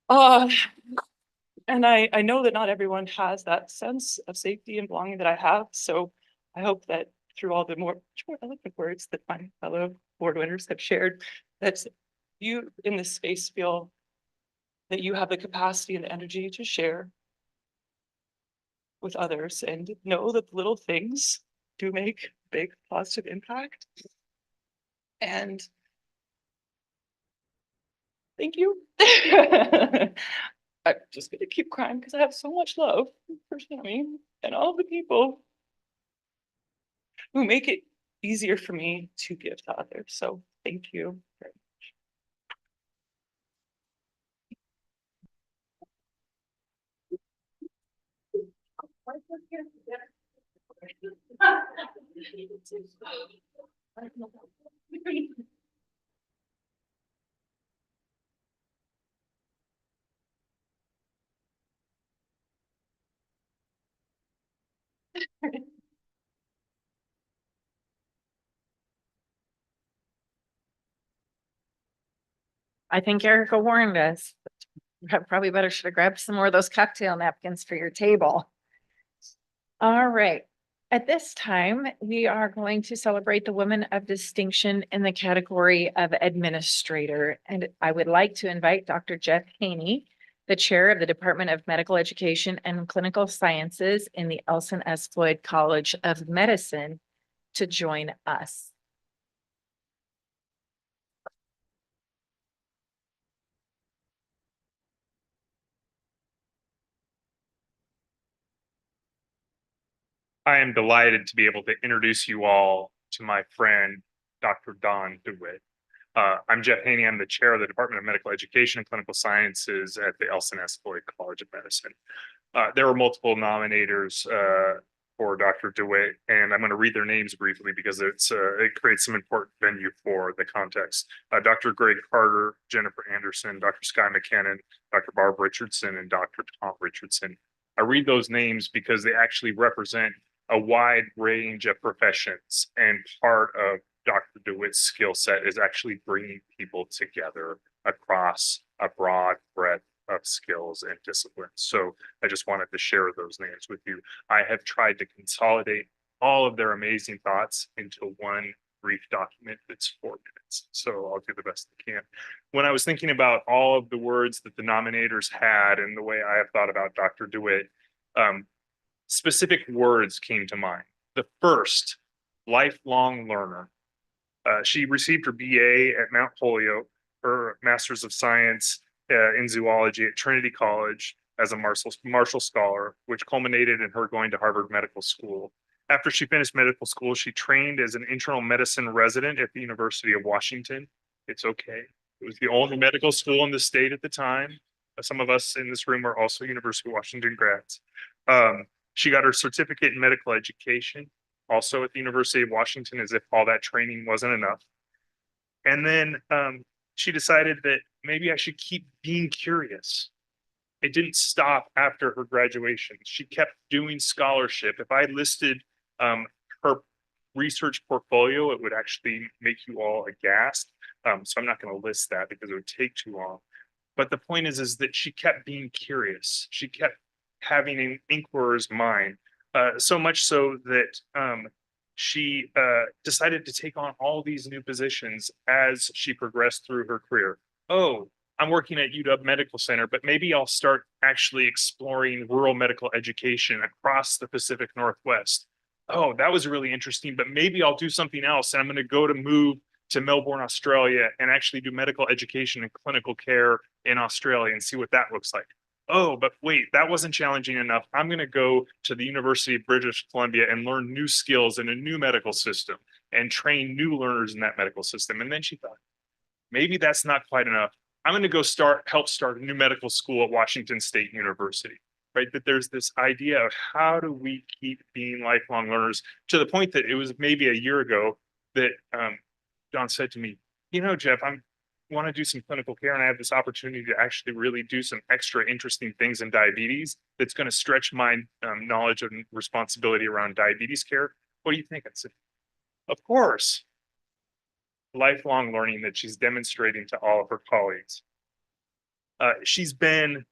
And I know that not everyone has that sense of safety and belonging that I have. So I hope that through all the more eloquent words that my fellow award winners have shared, that you in this space feel that you have the capacity and the energy to share with others and know that the little things do make big positive impact. And thank you. I'm just gonna keep crying because I have so much love for Sammy and all the people who make it easier for me to give to others. So thank you. I think Erica warned us. Probably better should have grabbed some more of those cocktail napkins for your table. All right. At this time, we are going to celebrate the Women of Distinction in the category of administrator. And I would like to invite Dr. Jeff Haney, the chair of the Department of Medical Education and Clinical Sciences in the Elson S. Floyd College of Medicine, to join us. I am delighted to be able to introduce you all to my friend, Dr. Don DeWitt. I'm Jeff Haney. I'm the chair of the Department of Medical Education and Clinical Sciences at the Elson S. Floyd College of Medicine. There were multiple nominators for Dr. DeWitt, and I'm going to read their names briefly because it creates some important venue for the context. Dr. Greg Carter, Jennifer Anderson, Dr. Sky McKinnon, Dr. Barb Richardson, and Dr. Tom Richardson. I read those names because they actually represent a wide range of professions, and part of Dr. DeWitt's skill set is actually bringing people together across a broad breadth of skills and disciplines. So I just wanted to share those names with you. I have tried to consolidate all of their amazing thoughts into one brief document that's 4 minutes. So I'll do the best I can. When I was thinking about all of the words that the nominators had and the way I have thought about Dr. DeWitt, specific words came to mind. The first, lifelong learner. She received her BA at Mount Holyoke, her Master's of Science in Zoology at Trinity College as a Marshall Scholar, which culminated in her going to Harvard Medical School. After she finished medical school, she trained as an internal medicine resident at the University of Washington. It's okay. It was the only medical school in the state at the time. Some of us in this room are also University of Washington grads. She got her certificate in medical education, also at the University of Washington, as if all that training wasn't enough. And then she decided that maybe I should keep being curious. It didn't stop after her graduation. She kept doing scholarship. If I listed her research portfolio, it would actually make you all aghast. So I'm not going to list that because it would take too long. But the point is that she kept being curious. She kept having an inquirer's mind, so much so that she decided to take on all these new positions as she progressed through her career. Oh, I'm working at UW Medical Center, but maybe I'll start actually exploring rural medical education across the Pacific Northwest. Oh, that was really interesting, but maybe I'll do something else. And I'm going to move to Melbourne, Australia, and actually do medical education and clinical care in Australia and see what that looks like. Oh, but wait, that wasn't challenging enough. I'm going to go to the University of British Columbia and learn new skills in a new medical system and train new learners in that medical system. And then she thought, maybe that's not quite enough. I'm going to go help start a new medical school at Washington State University, right? That there's this idea of how do we keep being lifelong learners, to the point that it was maybe a year ago that Don said to me, you know, Jeff, I want to do some clinical care and I have this opportunity to actually really do some extra interesting things in diabetes that's going to stretch my knowledge and responsibility around diabetes care. What do you think? I said, of course. Lifelong learning that she's demonstrating to all of her colleagues. She's been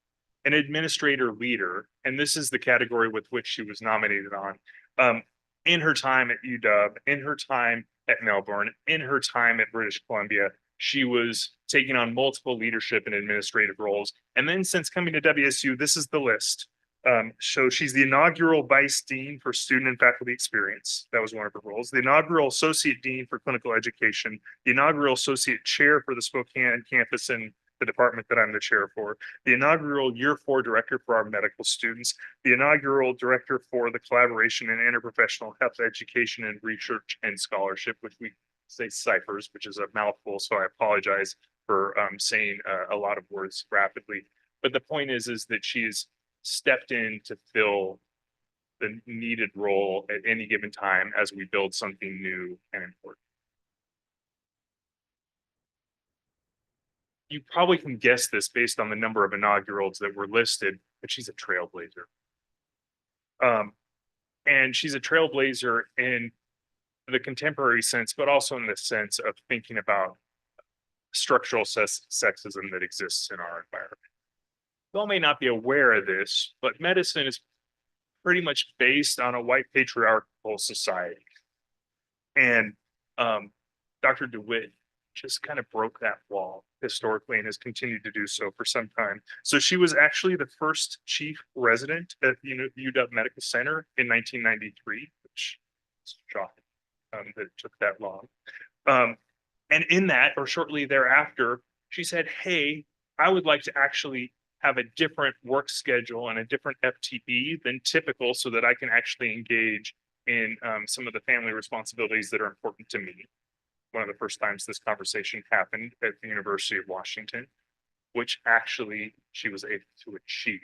an administrator leader, and this is the category with which she was nominated on, in her time at UW, in her time at Melbourne, in her time at British Columbia. She was taking on multiple leadership and administrative roles. And then since coming to WSU, this is the list. So she's the inaugural Vice Dean for Student and Faculty Experience. That was one of her roles. The inaugural Associate Dean for Clinical Education, the inaugural Associate Chair for the Spokane campus and the department that I'm the chair for, the inaugural Year 4 Director for our medical students, the inaugural Director for the Collaboration and Interprofessional Health Education and Research and Scholarship, which we say CIFERS, which is a mouthful, so I apologize for saying a lot of words rapidly. But the point is that she's stepped in to fill the needed role at any given time as we build something new and important. You probably can guess this based on the number of inaugurals that were listed, but she's a trailblazer. And she's a trailblazer in the contemporary sense, but also in the sense of thinking about structural sexism that exists in our environment. You all may not be aware of this, but medicine is pretty much based on a white patriarchal society. And Dr. DeWitt just kind of broke that wall historically and has continued to do so for some time. So she was actually the first chief resident at UW Medical Center in 1993, which is shocking that it took that long. And in that, or shortly thereafter, she said, hey, I would like to actually have a different work schedule and a different FTE than typical so that I can actually engage in some of the family responsibilities that are important to me. One of the first times this conversation happened at the University of Washington, which actually she was able to achieve.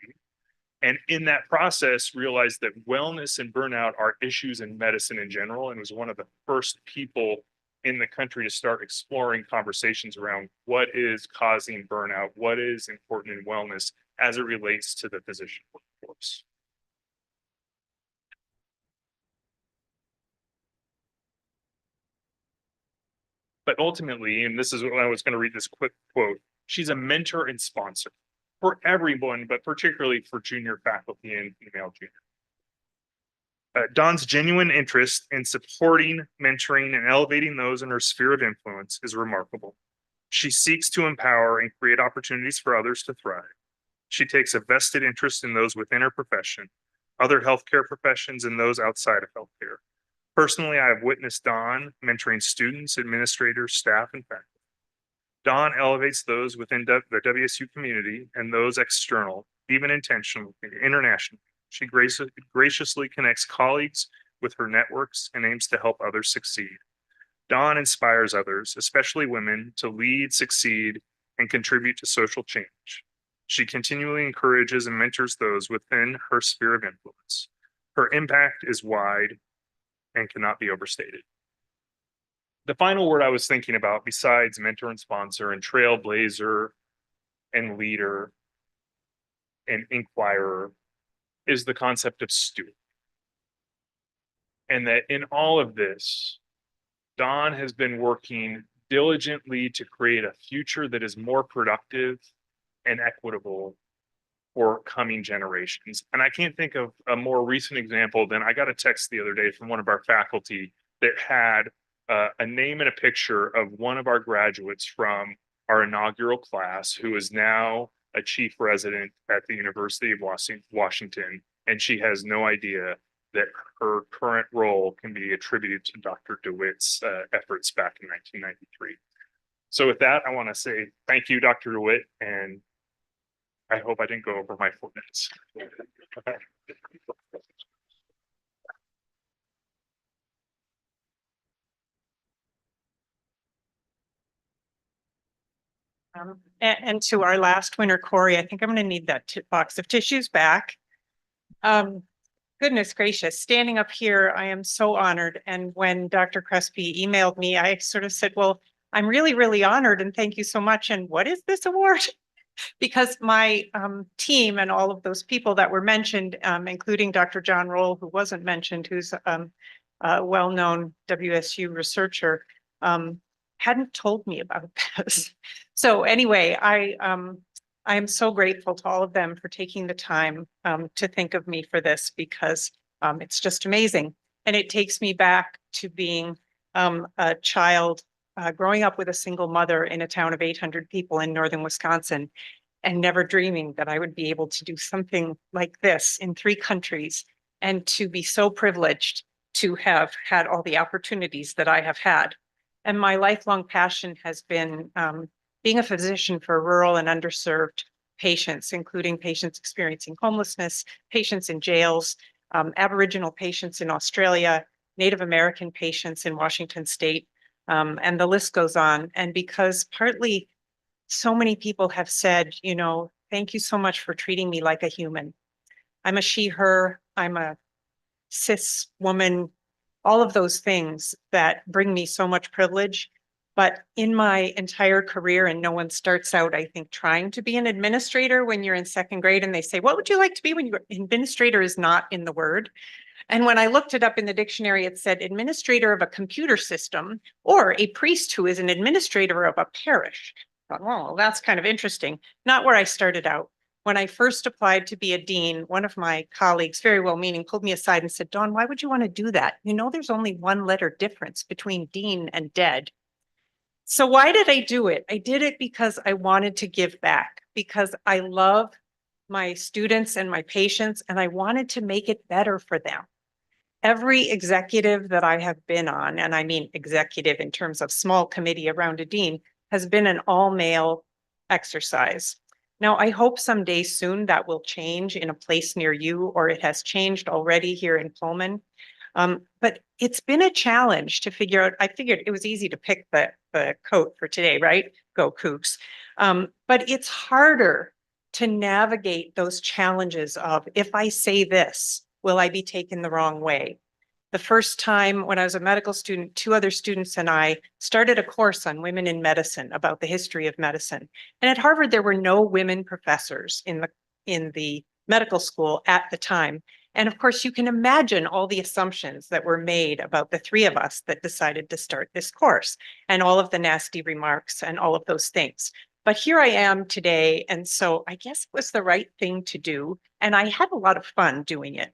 And in that process, realized that wellness and burnout are issues in medicine in general, and was one of the first people in the country to start exploring conversations around what is causing burnout, what is important in wellness as it relates to the physician workforce. But ultimately, and this is what I was going to read this quick quote, she's a mentor and sponsor for everyone, but particularly for junior faculty and female junior. Dawn's genuine interest in supporting, mentoring, and elevating those in her sphere of influence is remarkable. She seeks to empower and create opportunities for others to thrive. She takes a vested interest in those within her profession, other healthcare professions, and those outside of healthcare. Personally, I have witnessed Dawn mentoring students, administrators, staff, and faculty. Dawn elevates those within the WSU community and those external, even intentionally, internationally. She graciously connects colleagues with her networks and aims to help others succeed. Dawn inspires others, especially women, to lead, succeed, and contribute to social change. She continually encourages and mentors those within her sphere of influence. Her impact is wide and cannot be overstated. The final word I was thinking about, besides mentor and sponsor and trailblazer and leader and inquirer, is the concept of steward. And that in all of this, Dawn has been working diligently to create a future that is more productive and equitable for coming generations. And I can't think of a more recent example than I got a text the other day from one of our faculty that had a name and a picture of one of our graduates from our inaugural class, who is now a chief resident at the University of Washington. And she has no idea that her current role can be attributed to Dr. DeWitt's efforts back in 1993. So with that, I want to say thank you, Dr. DeWitt, and I hope I didn't go over my 4 minutes. Okay. And to our last winner, Corey, I think I'm going to need that box of tissues back. Goodness gracious, standing up here, I am so honored. And when Dr. Crespi emailed me, I sort of said, well, I'm really, really honored and thank you so much. And what is this award? Because my team and all of those people that were mentioned, including Dr. John Roll, who wasn't mentioned, who's a well-known WSU researcher, hadn't told me about this. So anyway, I am so grateful to all of them for taking the time to think of me for this, because it's just amazing. And it takes me back to being a child growing up with a single mother in a town of 800 people in northern Wisconsin, and never dreaming that I would be able to do something like this in 3 countries, and to be so privileged to have had all the opportunities that I have had. And my lifelong passion has been being a physician for rural and underserved patients, including patients experiencing homelessness, patients in jails, Aboriginal patients in Australia, Native American patients in Washington State, and the list goes on. And because partly so many people have said, you know, thank you so much for treating me like a human. I'm a she, her, I'm a cis woman, all of those things that bring me so much privilege. But in my entire career, and no one starts out, I think, trying to be an administrator when you're in 2nd grade and they say, what would you like to be when you're administrator is not in the word. And when I looked it up in the dictionary, it said administrator of a computer system, or a priest who is an administrator of a parish. I thought, well, that's kind of interesting. Not where I started out. When I first applied to be a dean, one of my colleagues, very well-meaning, pulled me aside and said, Dawn, why would you want to do that? You know, there's only 1 letter difference between dean and dead. So why did I do it? I did it because I wanted to give back, because I love my students and my patients, and I wanted to make it better for them. Every executive that I have been on, and I mean executive in terms of small committee around a dean, has been an all-male exercise. Now, I hope someday soon that will change in a place near you, or it has changed already here in Pullman. But it's been a challenge to figure out. I figured it was easy to pick the coat for today, right? Go Cougs. But it's harder to navigate those challenges of, if I say this, will I be taken the wrong way? The first time when I was a medical student, 2 other students and I started a course on women in medicine about the history of medicine. And at Harvard, there were no women professors in the medical school at the time. And of course, you can imagine all the assumptions that were made about the 3 of us that decided to start this course and all of the nasty remarks and all of those things. But here I am today. And so I guess it was the right thing to do. And I had a lot of fun doing it.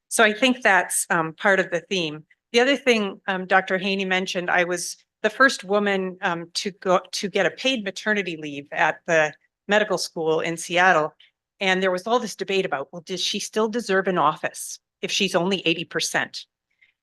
So I think that's part of the theme. The other thing Dr. Haney mentioned, I was the first woman to get a paid maternity leave at the medical school in Seattle. And there was all this debate about, well, does she still deserve an office if she's only 80%?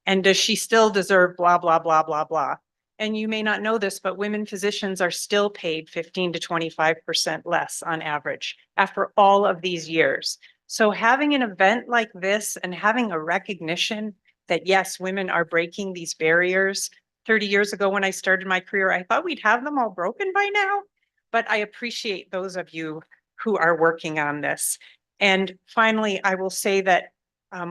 And does she still deserve blah, blah, blah, blah, blah? And you may not know this, but women physicians are still paid 15 to 25% less on average after all of these years. So having an event like this and having a recognition that yes, women are breaking these barriers. 30 years ago when I started my career, I thought we'd have them all broken by now, but I appreciate those of you who are working on this. And finally, I will say that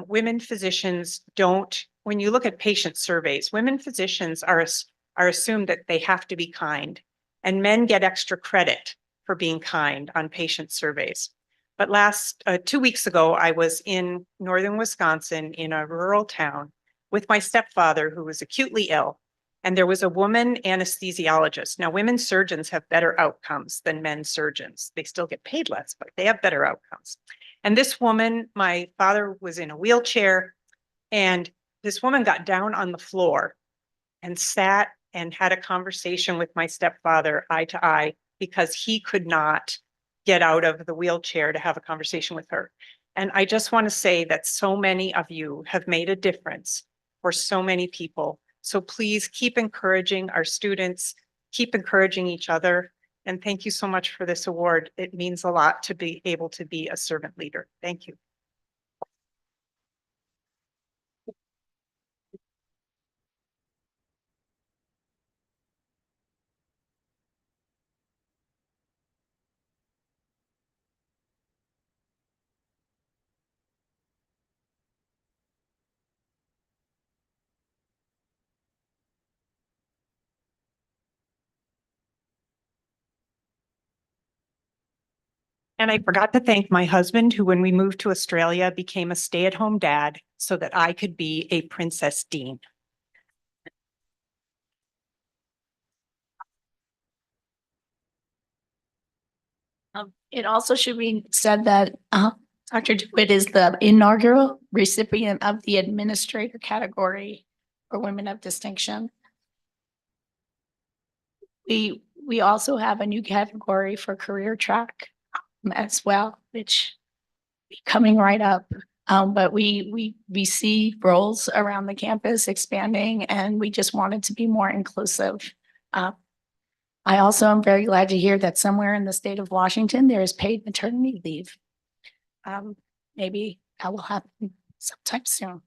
women physicians don't, when you look at patient surveys, women physicians are assumed that they have to be kind, and men get extra credit for being kind on patient surveys. But 2 weeks ago, I was in northern Wisconsin in a rural town with my stepfather who was acutely ill. And there was a woman anesthesiologist. Now, women surgeons have better outcomes than men surgeons. They still get paid less, but they have better outcomes. And this woman, my father was in a wheelchair, and this woman got down on the floor and sat and had a conversation with my stepfather eye to eye because he could not get out of the wheelchair to have a conversation with her. And I just want to say that so many of you have made a difference for so many people. So please keep encouraging our students, keep encouraging each other. And thank you so much for this award. It means a lot to be able to be a servant leader. Thank you. And I forgot to thank my husband, who, when we moved to Australia, became a stay-at-home dad so that I could be a Princess Dean. It also should be said that Dr. DeWitt is the inaugural recipient of the administrator category for women of distinction. We also have a new category for career track as well, which be coming right up. But we see roles around the campus expanding, and we just wanted to be more inclusive. I also am very glad to hear that somewhere in the state of Washington, there is paid maternity leave. Maybe that will happen sometime soon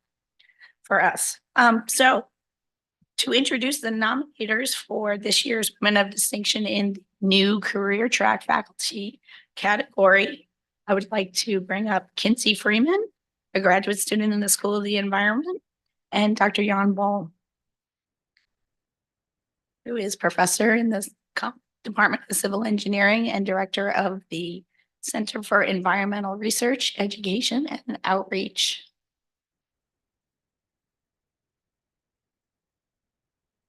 for us. So to introduce the nominators for this year's Women of Distinction in new career track faculty category, I would like to bring up Kinsey Freeman, a graduate student in the School of the Environment, and Dr. Jan Boll, who is professor in the Department of Civil Engineering and director of the Center for Environmental Research, Education, and Outreach.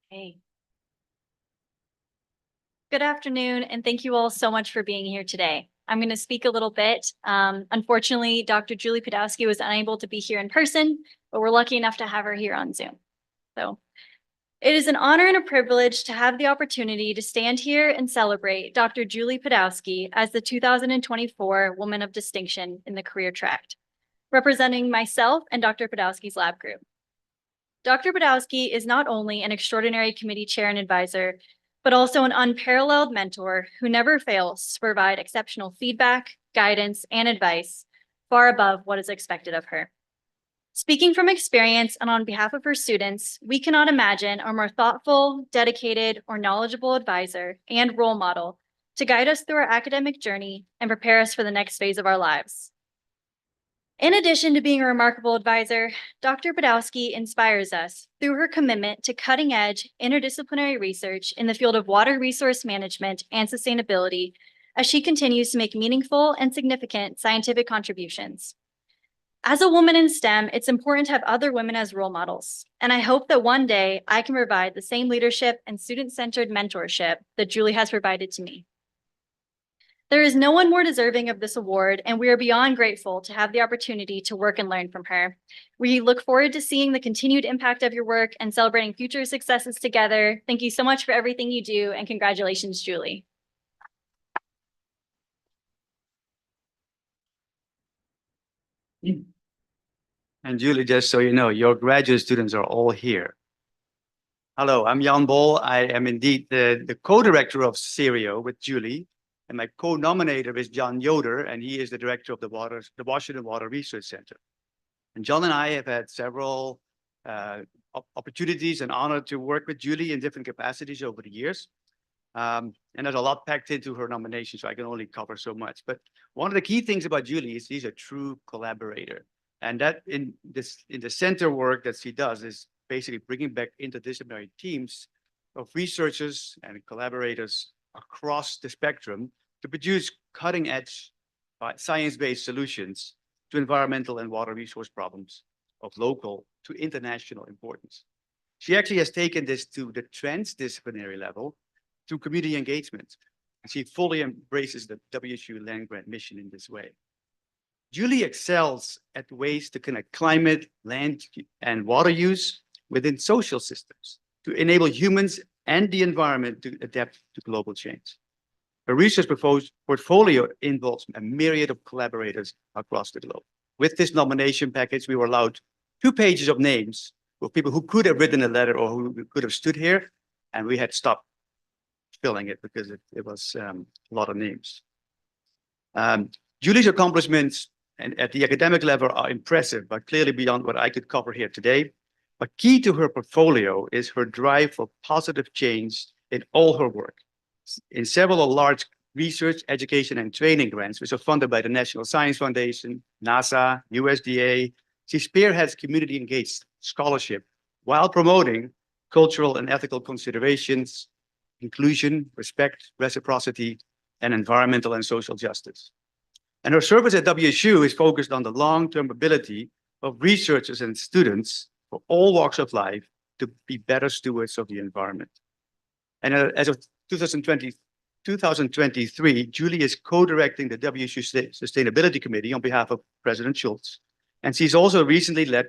Hey. Good afternoon, and thank you all so much for being here today. I'm going to speak a little bit. Unfortunately, Dr. Julie Podowski was unable to be here in person, but we're lucky enough to have her here on Zoom. So it is an honor and a privilege to have the opportunity to stand here and celebrate Dr. Julie Podowski as the 2024 Woman of Distinction in the Career Track, representing myself and Dr. Podowski's lab group. Dr. Podowski is not only an extraordinary committee chair and advisor, but also an unparalleled mentor who never fails to provide exceptional feedback, guidance, and advice far above what is expected of her. Speaking from experience and on behalf of her students, we cannot imagine a more thoughtful, dedicated, or knowledgeable advisor and role model to guide us through our academic journey and prepare us for the next phase of our lives. In addition to being a remarkable advisor, Dr. Podolsky inspires us through her commitment to cutting-edge interdisciplinary research in the field of water resource management and sustainability as she continues to make meaningful and significant scientific contributions. As a woman in STEM, it's important to have other women as role models, and I hope that one day I can provide the same leadership and student-centered mentorship that Julie has provided to me. There is no one more deserving of this award, and we are beyond grateful to have the opportunity to work and learn from her. We look forward to seeing the continued impact of your work and celebrating future successes together. Thank you so much for everything you do, and congratulations, Julie. And Julie, just so you know, your graduate students are all here. Hello, I'm Jan Bol. I am indeed the co-director of Serio with Julie. And my co-nominator is John Yoder, and he is the director of the Washington Water Research Center. And John and I have had several opportunities and honor to work with Julie in different capacities over the years. And there's a lot packed into her nomination, so I can only cover so much. But one of the key things about Julie is she's a true collaborator. And that in the center work that she does is basically bringing back interdisciplinary teams of researchers and collaborators across the spectrum to produce cutting-edge science-based solutions to environmental and water resource problems of local to international importance. She actually has taken this to the transdisciplinary level through community engagement, and she fully embraces the WSU land grant mission in this way. Julie excels at ways to connect climate, land, and water use within social systems to enable humans and the environment to adapt to global change. Her research portfolio involves a myriad of collaborators across the globe. With this nomination package, we were allowed 2 pages of names of people who could have written a letter or who could have stood here, and we had stopped filling it because it was a lot of names. Julie's accomplishments at the academic level are impressive, but clearly beyond what I could cover here today. But key to her portfolio is her drive for positive change in all her work. In several large research, education, and training grants, which are funded by the National Science Foundation, NASA, USDA, she spearheads community engaged scholarship while promoting cultural and ethical considerations, inclusion, respect, reciprocity, and environmental and social justice. And her service at WSU is focused on the long-term ability of researchers and students for all walks of life to be better stewards of the environment. And as of 2023, Julie is co-directing the WSU Sustainability Committee on behalf of President Schultz. And she's also recently led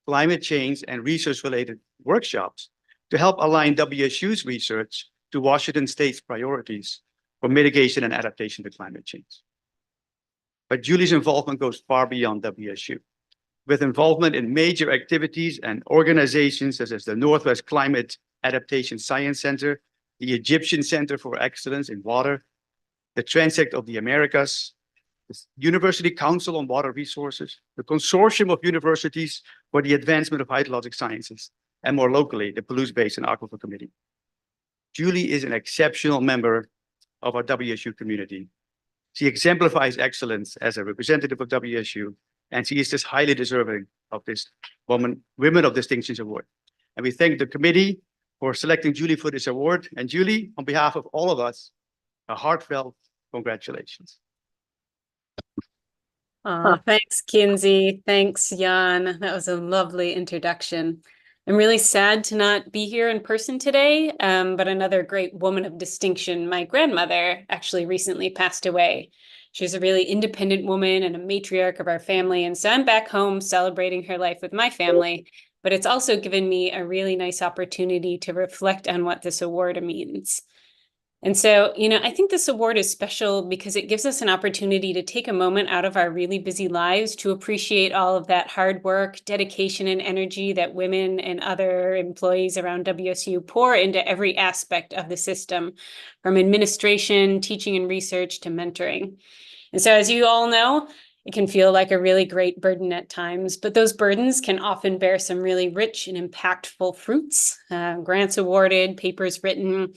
climate change and research-related workshops to help align WSU's research to Washington State's priorities for mitigation and adaptation to climate change. But Julie's involvement goes far beyond WSU. With involvement in major activities and organizations such as the Northwest Climate Adaptation Science Center, the Egyptian Center for Excellence in Water, the Transect of the Americas, the University Council on Water Resources, the Consortium of Universities for the Advancement of Hydrologic Sciences, and more locally, the Palouse Basin Aquifer Committee. Julie is an exceptional member of our WSU community. She exemplifies excellence as a representative of WSU, and she is just highly deserving of this Women of Distinctions Award. And we thank the committee for selecting Julie for this award. And Julie, on behalf of all of us, a heartfelt congratulations. Thanks, Kinsey. Thanks, Jan. That was a lovely introduction. I'm really sad to not be here in person today, but another great woman of distinction, my grandmother, actually recently passed away. She's a really independent woman and a matriarch of our family, and so I'm back home celebrating her life with my family, but it's also given me a really nice opportunity to reflect on what this award means. And so, I think this award is special because it gives us an opportunity to take a moment out of our really busy lives to appreciate all of that hard work, dedication, and energy that women and other employees around WSU pour into every aspect of the system, from administration, teaching and research to mentoring. And so, as you all know, It can feel like a really great burden at times, but those burdens can often bear some really rich and impactful fruits, grants awarded, papers written,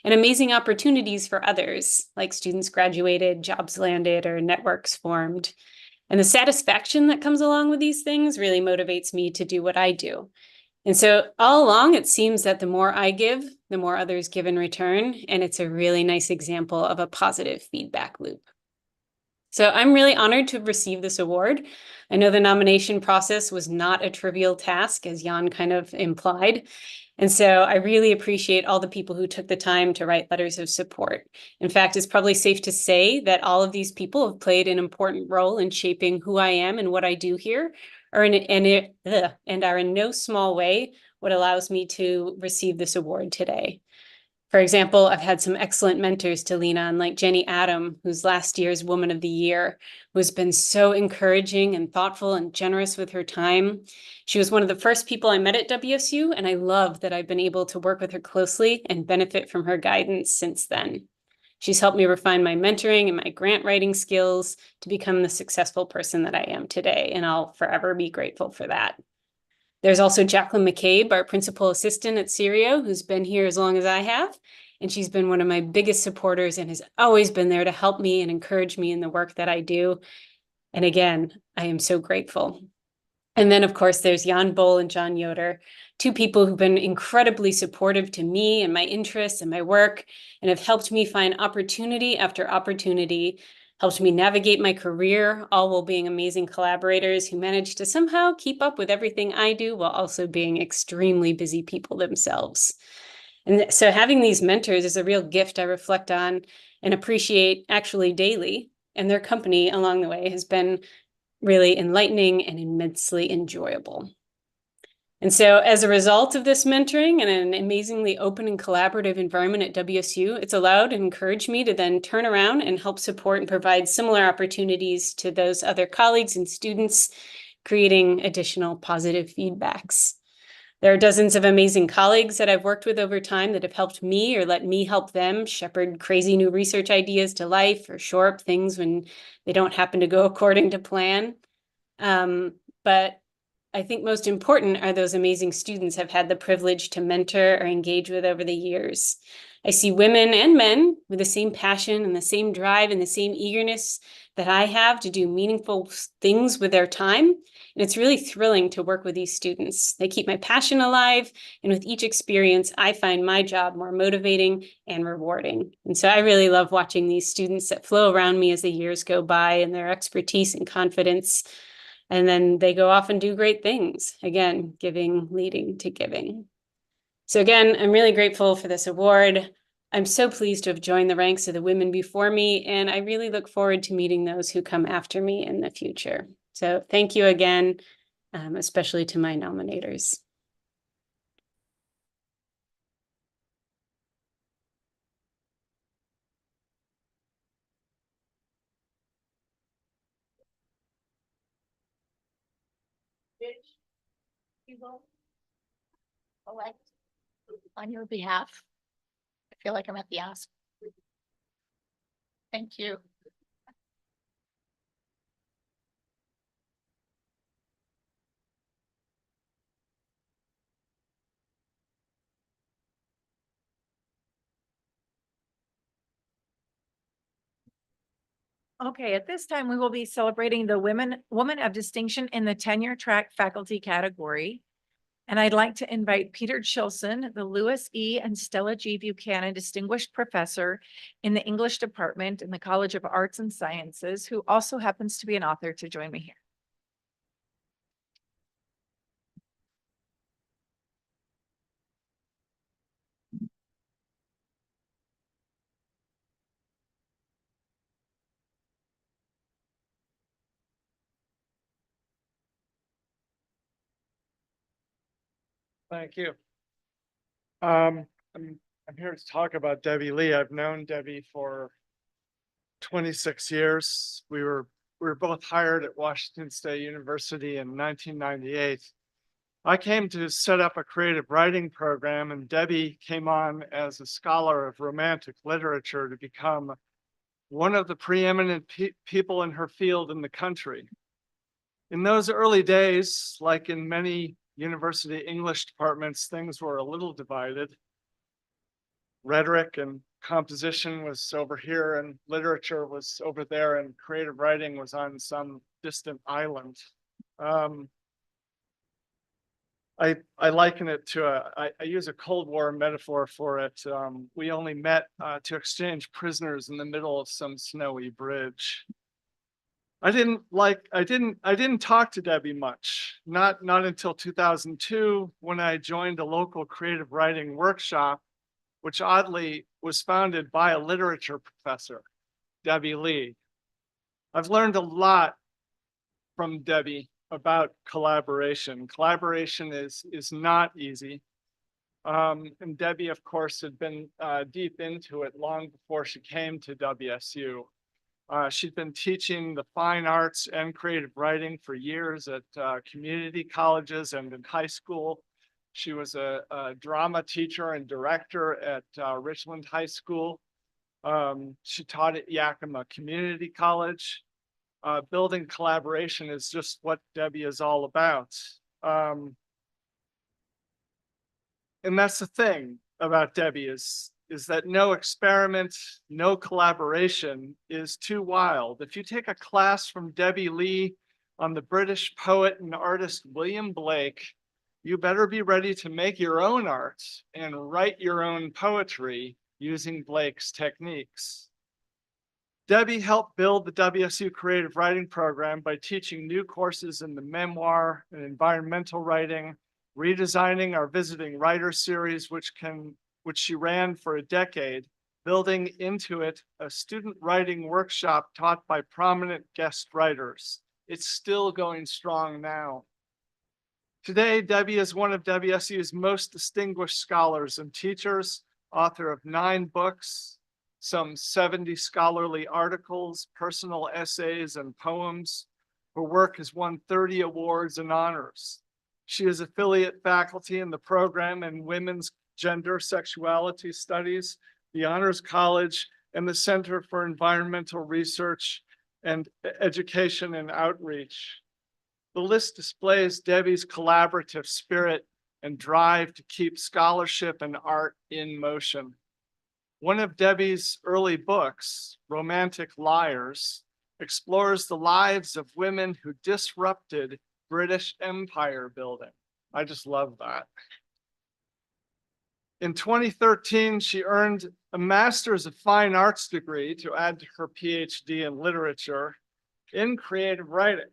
and amazing opportunities for others, like students graduated, jobs landed, or networks formed. And the satisfaction that comes along with these things really motivates me to do what I do. And so all along, it seems that the more I give, the more others give in return. And it's a really nice example of a positive feedback loop. So I'm really honored to receiw this award. I know the nomination process was not a trivial task, as Jan kind of implied. And so I really appreciate all the people who took the time to write letters of support. In fact, it's probably safe to say that all of these people have played an important role in shaping who I am and what I do here, and are in no small way what allows me to receive this award today. For example, I've had some excellent mentors to lean on, like Jenny Adam, who's last year's Woman of the Year, who's been so encouraging and thoughtful and generous with her time. She was one of the first people I met at WSU, and I love that I've been able to work with her closely and benefit from her guidance since then. She's helped me refine my mentoring and my grant writing skills to become the successful person that I am today, and I'll forever be grateful for that. There's also Jacqueline McCabe, our principal assistant at Serio, who's been here as long as I have. And she's been one of my biggest supporters and has always been there to help me and encourage me in the work that I do. And again, I am so grateful. And then, of course, there's Jan Boll and John Yoder, two people who've been incredibly supportive to me and my interests and my work, and have helped me find opportunity after opportunity, helped me navigate my career, all while being amazing collaborators who manage to somehow keep up with everything I do while also being extremely busy people themselves. And so having these mentors is a real gift I reflect on and appreciate actually daily. And their company along the way has been really enlightening and immensely enjoyable. And so as a result of this mentoring and an amazingly open and collaborative environment at WSU, it's allowed and encouraged me to then turn around and help support and provide similar opportunities to those other colleagues and students, creating additional positive feedbacks. There are dozens of amazing colleagues that I've worked with over time that have helped me or let me help them shepherd crazy new research ideas to life or shore up things when they don't happen to go according to plan. But I think most important are those amazing students I've had the privilege to mentor or engage with over the years. I see women and men with the same passion and the same drive and the same eagerness that I have to do meaningful things with their time. And it's really thrilling to work with these students. They keep my passion alive. And with each experience, I find my job more motivating and rewarding. And so I really love watching these students that flow around me as the years go by and their expertise and confidence. And then they go off and do great things. Again, giving, leading to giving. So again, I'm really grateful for this award. I'm so pleased to have joined the ranks of the women before me, and I really look forward to meeting those who come after me in the future. So thank you again, especially to my nominators. You will elect on your behalf. I feel like I'm at the ask. Thank you. Okay, at this time, we will be celebrating the Woman of Distinction in the Tenure Track Faculty category. And I'd like to invite Peter Chilson, the Lewis E. and Stella G. Buchanan Distinguished Professor in the English Department in the College of Arts and Sciences, who also happens to be an author, to join me here. Thank you. I'm here to talk about Debbie Lee. I've known Debbie for 26 years. We were both hired at Washington State University in 1998. I came to set up a creative writing program, and Debbie came on as a scholar of romantic literature to become one of the preeminent people in her field in the country. In those early days, like in many university English departments, things were a little divided. Rhetoric and composition was over here, and literature was over there, and creative writing was on some distant island. I liken it to I use a Cold War metaphor for it. We only met to exchange prisoners in the middle of some snowy bridge. I didn't talk to Debbie much, not until 2002, when I joined a local creative writing workshop, which oddly was founded by a literature professor, Debbie Lee. I've learned a lot from Debbie about collaboration. Collaboration is not easy. And Debbie, of course, had been deep into it long before she came to WSU. She'd been teaching the fine arts and creative writing for years at community colleges and in high school. She was a drama teacher and director at Richland High School. She taught at Yakima Community College. Building collaboration is just what Debbie is all about. And that's the thing about Debbie is that no experiment, no collaboration is too wild. If you take a class from Debbie Lee on the British poet and artist William Blake, you better be ready to make your own art and write your own poetry using Blake's techniques. Debbie helped build the WSU Creative Writing Program by teaching new courses in the memoir and environmental writing, redesigning our visiting writer series, which she ran for a decade, building into it a student writing workshop taught by prominent guest writers. It's still going strong now. Today, Debbie is one of WSU's most distinguished scholars and teachers, author of 9 books, some 70 scholarly articles, personal essays, and poems. Her work has won 30 awards and honors. She is affiliate faculty in the program in Women's Gender Sexuality Studies, the Honors College, and the Center for Environmental Research and Education and Outreach. The list displays Debbie's collaborative spirit and drive to keep scholarship and art in motion. One of Debbie's early books, Romantic Liars, explores the lives of women who disrupted British empire building. I just love that. In 2013, she earned a Master's of Fine Arts degree to add to her PhD in literature in creative writing.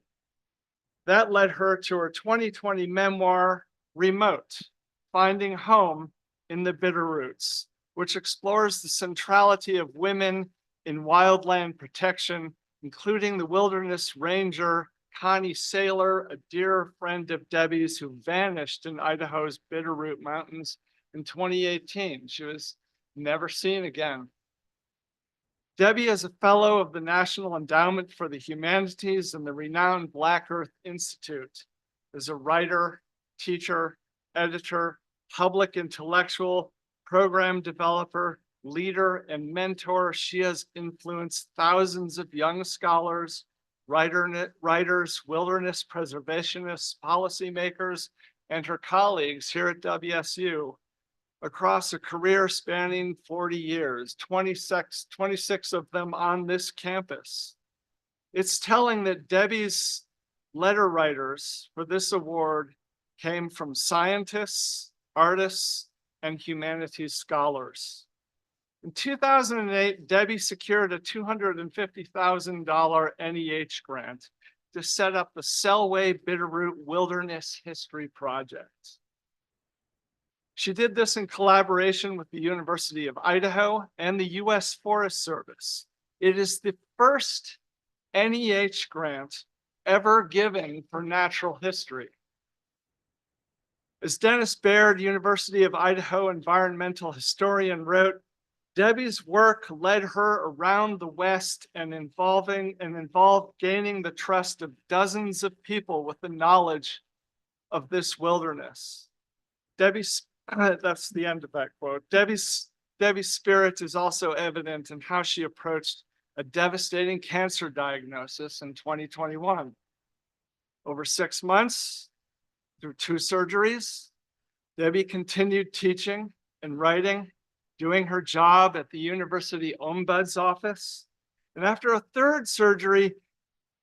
That led her to her 2020 memoir, Remote, Finding Home in the Bitterroots, which explores the centrality of women in wildland protection, including the wilderness ranger, Connie Saylor, a dear friend of Debbie's who vanished in Idaho's Bitterroot Mountains in 2018. She was never seen again. Debbie is a fellow of the National Endowment for the Humanities and the renowned Black Earth Institute. As a writer, teacher, editor, public intellectual, program developer, leader, and mentor, she has influenced thousands of young scholars, writers, wilderness preservationists, policymakers, and her colleagues here at WSU across a career spanning 40 years, 26 of them on this campus. It's telling that Debbie's letter writers for this award came from scientists, artists, and humanities scholars. In 2008, Debbie secured a $250,000 NEH grant to set up the Selway Bitterroot Wilderness History Project. She did this in collaboration with the University of Idaho and the U.S. Forest Service. It is the first NEH grant ever given for natural history. As Dennis Baird, University of Idaho environmental historian, wrote, Debbie's work led her around the West and involved gaining the trust of dozens of people with the knowledge of this wilderness. That's the end of that quote. Debbie's spirit is also evident in how she approached a devastating cancer diagnosis in 2021. Over 6 months, through 2 surgeries, Debbie continued teaching and writing, doing her job at the University Ombuds office. And after a 3rd surgery,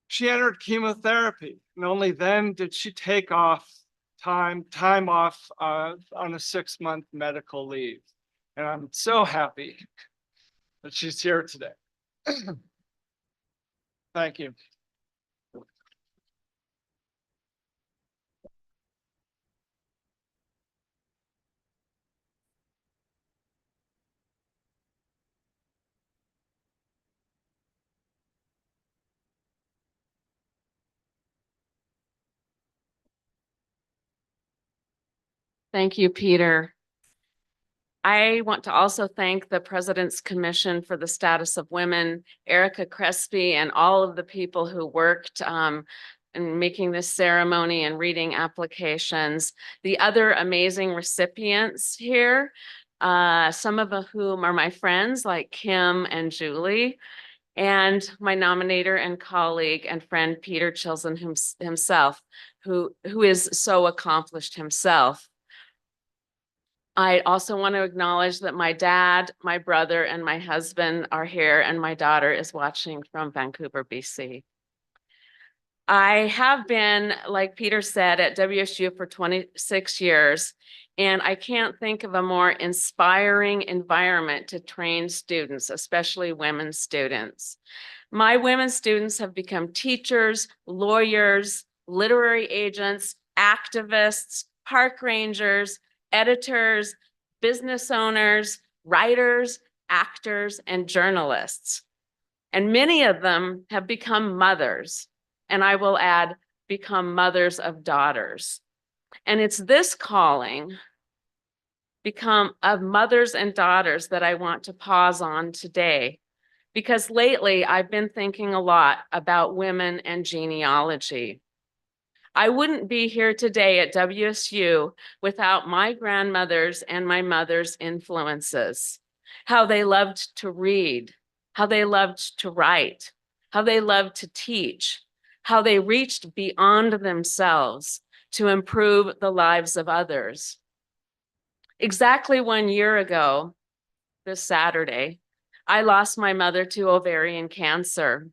she entered chemotherapy. And only then did she take off time off on a 6-month medical leave. And I'm so happy that she's here today. Thank you. Thank you, Peter. I want to also thank the President's Commission for the Status of Women, Erica Crespi, and all of the people who worked in making this ceremony and reading applications. The other amazing recipients here, some of whom are my friends like Kim and Julie, and my nominator and colleague and friend Peter Chilson himself, who is so accomplished himself. I also want to acknowledge that my dad, my brother, and my husband are here, and my daughter is watching from Vancouver, BC. I have been, like Peter said, at WSU for 26 years, and I can't think of a more inspiring environment to train students, especially women students. My women students have become teachers, lawyers, literary agents, activists, park rangers, editors, business owners, writers, actors, and journalists. And many of them have become mothers, and I will add, become mothers of daughters. And it's this calling, become of mothers and daughters, that I want to pause on today. Because lately I've been thinking a lot about women and genealogy. I wouldn't be here today at WSU without my grandmother's and my mother's influences, how they loved to read, how they loved to write, how they loved to teach, how they reached beyond themselves to improve the lives of others. Exactly 1 year ago, this Saturday, I lost my mother to ovarian cancer.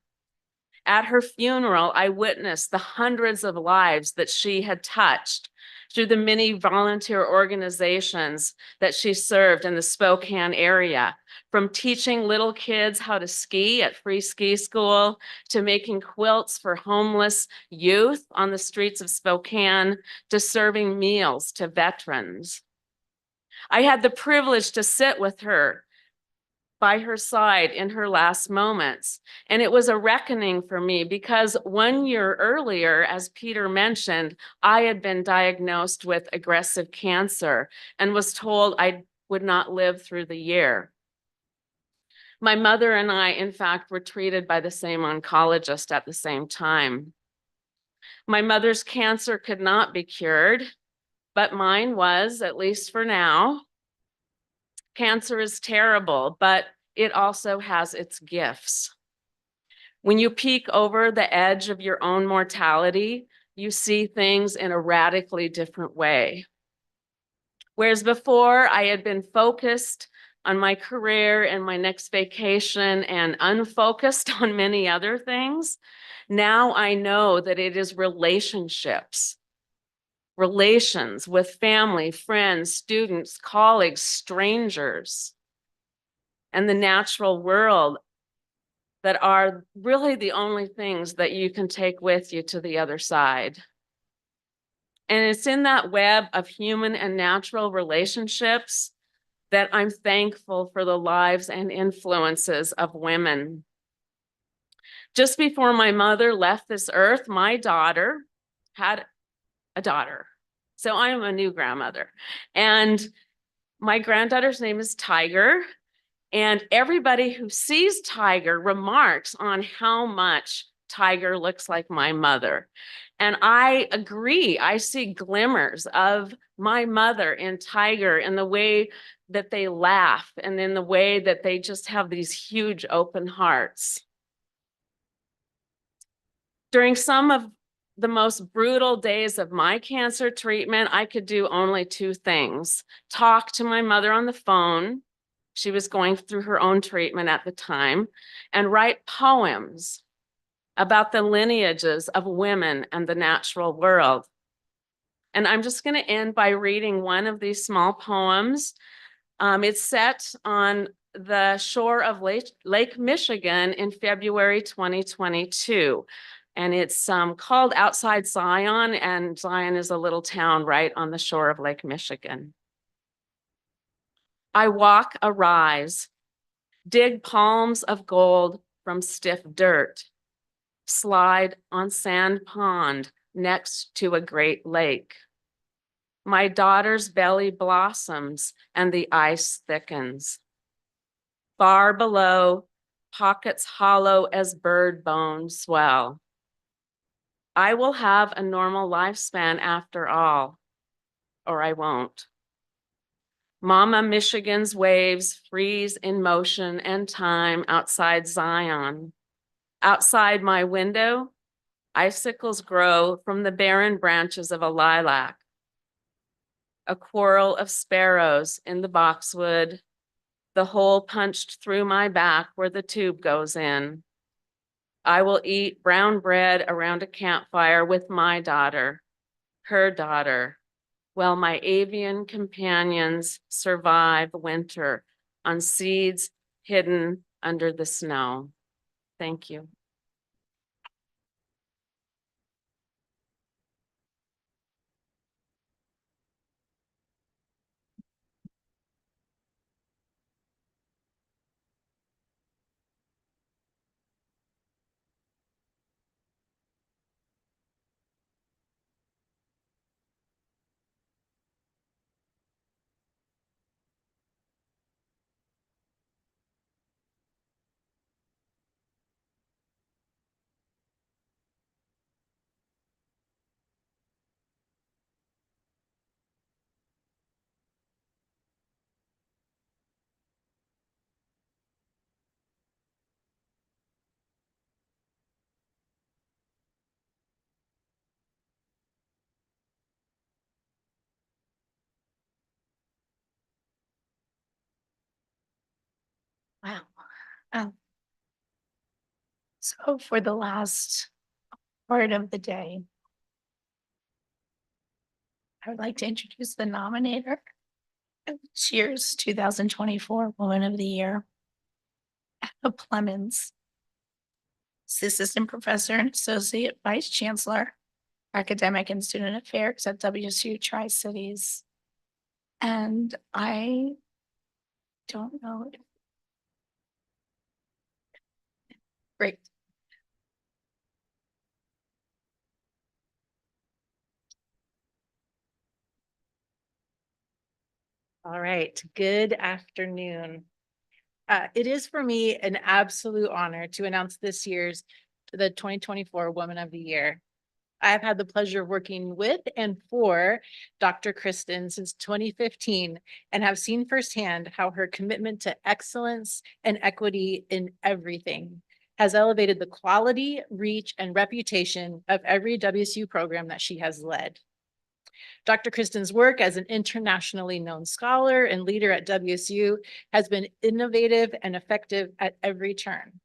At her funeral, I witnessed the hundreds of lives that she had touched through the many volunteer organizations that she served in the Spokane area, from teaching little kids how to ski at free ski school, to making quilts for homeless youth on the streets of Spokane, to serving meals to veterans. I had the privilege to sit with her by her side in her last moments. And it was a reckoning for me because 1 year earlier, as Peter mentioned, I had been diagnosed with aggressive cancer and was told I would not live through the year. My mother and I, in fact, were treated by the same oncologist at the same time. My mother's cancer could not be cured, but mine was, at least for now. Cancer is terrible, but it also has its gifts. When you peek over the edge of your own mortality, you see things in a radically different way. Whereas before I had been focused on my career and my next vacation and unfocused on many other things, now I know that it is relationships, relations with family, friends, students, colleagues, strangers, and the natural world that are really the only things that you can take with you to the other side. And it's in that web of human and natural relationships that I'm thankful for the lives and influences of women. Just before my mother left this earth, my daughter had a daughter. So I am a new grandmother. And my granddaughter's name is Tiger. And everybody who sees Tiger remarks on how much Tiger looks like my mother. And I agree. I see glimmers of my mother in Tiger in the way that they laugh and in the way that they just have these huge open hearts. During some of the most brutal days of my cancer treatment, I could do only two things: talk to my mother on the phone. She was going through her own treatment at the time, and write poems about the lineages of women and the natural world. And I'm just going to end by reading one of these small poems. It's set on the shore of Lake Michigan in February 2022. And it's called Outside Zion, and Zion is a little town right on the shore of Lake Michigan. I walk a rise, dig palms of gold from stiff dirt, slide on sand pond next to a great lake. My daughter's belly blossoms and the ice thickens. Far below, pockets hollow as bird bones swell. I will have a normal lifespan after all, or I won't. Mama Michigan's waves freeze in motion and time outside Zion. Outside my window, icicles grow from the barren branches of a lilac. A quarrel of sparrows in the boxwood, the hole punched through my back where the tube goes in. I will eat brown bread around a campfire with my daughter, her daughter, while my avian companions survive winter on seeds hidden under the snow. Thank you. Wow. So for the last part of the day, I would like to introduce the nominator of this year's 2024 Woman of the Year, Anna Plemons. Assistant Professor and Associate Vice Chancellor, Academic and Student Affairs at WSU Tri-Cities. And I don't know. Great. All right, good afternoon. It is for me an absolute honor to announce this year's the 2024 Woman of the Year. I've had the pleasure of working with and for Dr. Kristen since 2015 and have seen firsthand how her commitment to excellence and equity in everything has elevated the quality, reach, and reputation of every WSU program that she has led. Dr. Kristen's work as an internationally known scholar and leader at WSU has been innovative and effective at every turn.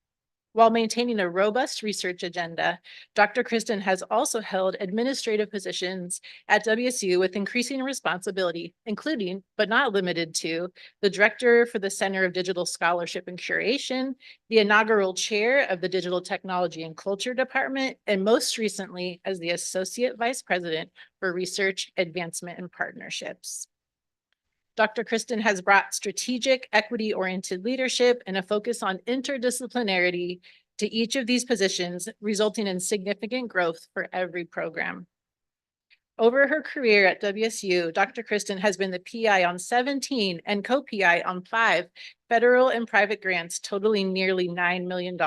While maintaining a robust research agenda, Dr. Kristen has also held administrative positions at WSU with increasing responsibility, including, but not limited to, the Director for the Center of Digital Scholarship and Curation, the inaugural Chair of the Digital Technology and Culture Department, and most recently as the Associate Vice President for Research, Advancement, and Partnerships. Dr. Kristen has brought strategic, equity-oriented leadership and a focus on interdisciplinarity to each of these positions, resulting in significant growth for every program. Over her career at WSU, Dr. Kristen has been the PI on 17 and co-PI on 5 federal and private grants totaling nearly $9 million.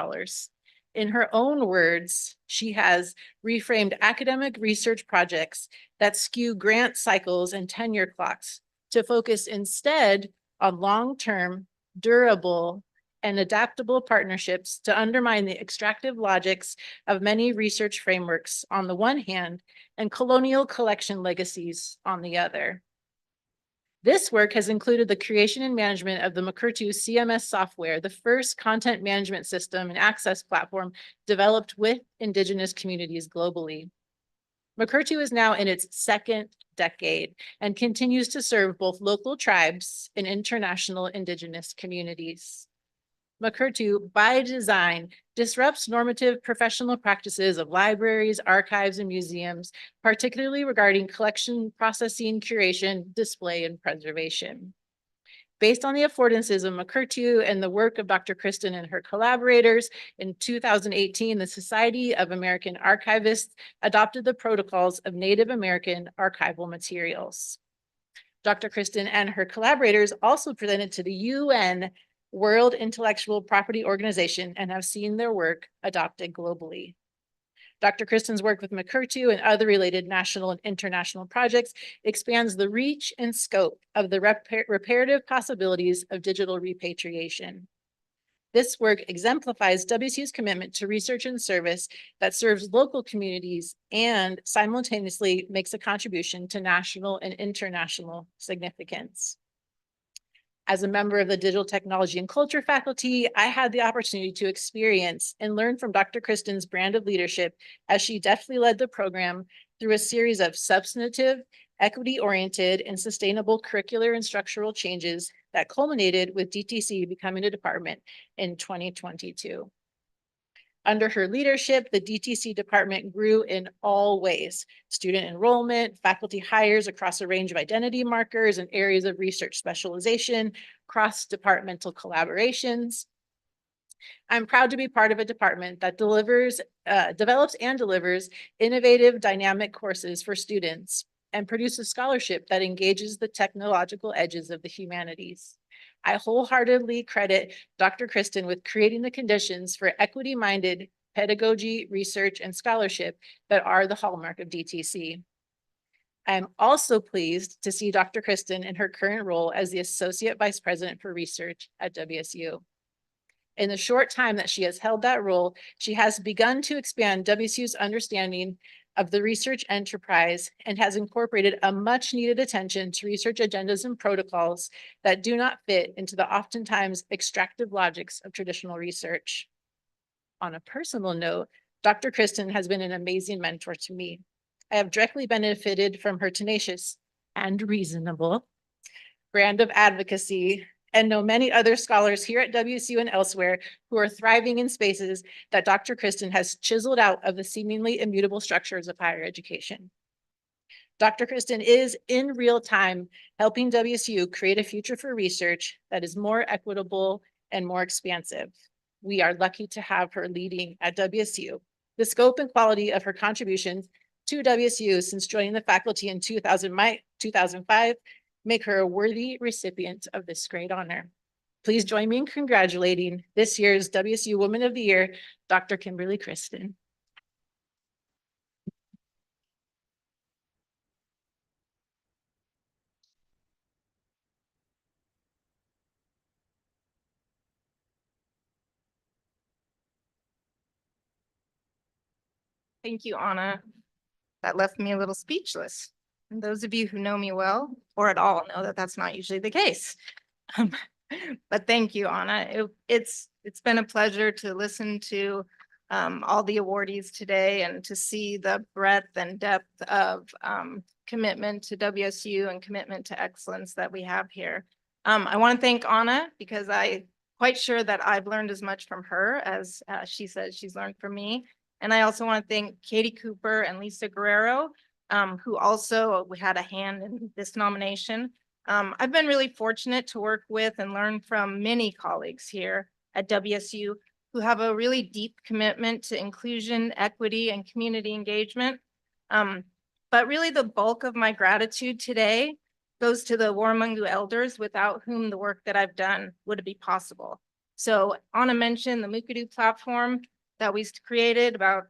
In her own words, she has reframed academic research projects that skew grant cycles and tenure clocks to focus instead on long-term, durable, and adaptable partnerships to undermine the extractive logics of many research frameworks on the one hand, and colonial collection legacies on the other. This work has included the creation and management of the Makurtu CMS software, the first content management system and access platform developed with Indigenous communities globally. Makurtu is now in its second decade and continues to serve both local tribes and international Indigenous communities. Makurtu, by design, disrupts normative professional practices of libraries, archives, and museums, particularly regarding collection, processing, curation, display, and preservation. Based on the affordances of Makurtu and the work of Dr. Kristen and her collaborators, in 2018, the Society of American Archivists adopted the protocols of Native American archival materials. Dr. Kristen and her collaborators also presented to the UN World Intellectual Property Organization and have seen their work adopted globally. Dr. Kristen's work with Makurtu and other related national and international projects expands the reach and scope of the reparative possibilities of digital repatriation. This work exemplifies WSU's commitment to research and service that serves local communities and simultaneously makes a contribution to national and international significance. As a member of the Digital Technology and Culture faculty, I had the opportunity to experience and learn from Dr. Kristen's brand of leadership as she deftly led the program through a series of substantive, equity-oriented, and sustainable curricular and structural changes that culminated with DTC becoming a department in 2022. Under her leadership, the DTC department grew in all ways: student enrollment, faculty hires across a range of identity markers and areas of research specialization, cross-departmental collaborations. I'm proud to be part of a department that develops and delivers innovative, dynamic courses for students and produces scholarship that engages the technological edges of the humanities. I wholeheartedly credit Dr. Kristen with creating the conditions for equity-minded pedagogy, research, and scholarship that are the hallmark of DTC. I'm also pleased to see Dr. Kristen in her current role as the Associate Vice President for Research at WSU. In the short time that she has held that role, she has begun to expand WSU's understanding of the research enterprise and has incorporated a much needed attention to research agendas and protocols that do not fit into the oftentimes extractive logics of traditional research. On a personal note, Dr. Kristen has been an amazing mentor to me. I have directly benefited from her tenacious and reasonable brand of advocacy and know many other scholars here at WSU and elsewhere who are thriving in spaces that Dr. Kristen has chiseled out of the seemingly immutable structures of higher education. Dr. Kristen is in real time helping WSU create a future for research that is more equitable and more expansive. We are lucky to have her leading at WSU. The scope and quality of her contributions to WSU since joining the faculty in 2005 make her a worthy recipient of this great honor. Please join me in congratulating this year's WSU Woman of the Year, Dr. Kimberly Kristen. Thank you, Anna. That left me a little speechless. And those of you who know me well or at all know that that's not usually the case. But thank you, Anna. It's been a pleasure to listen to all the awardees today and to see the breadth and depth of commitment to WSU and commitment to excellence that we have here. I want to thank Anna because I'm quite sure that I've learned as much from her as she says she's learned from me. And I also want to thank Katie Cooper and Lisa Guerrero, who also had a hand in this nomination. I've been really fortunate to work with and learn from many colleagues here at WSU who have a really deep commitment to inclusion, equity, and community engagement. But really the bulk of my gratitude today goes to the Warramungu elders without whom the work that I've done would be possible. So Anna mentioned the Mukadu platform that we created about,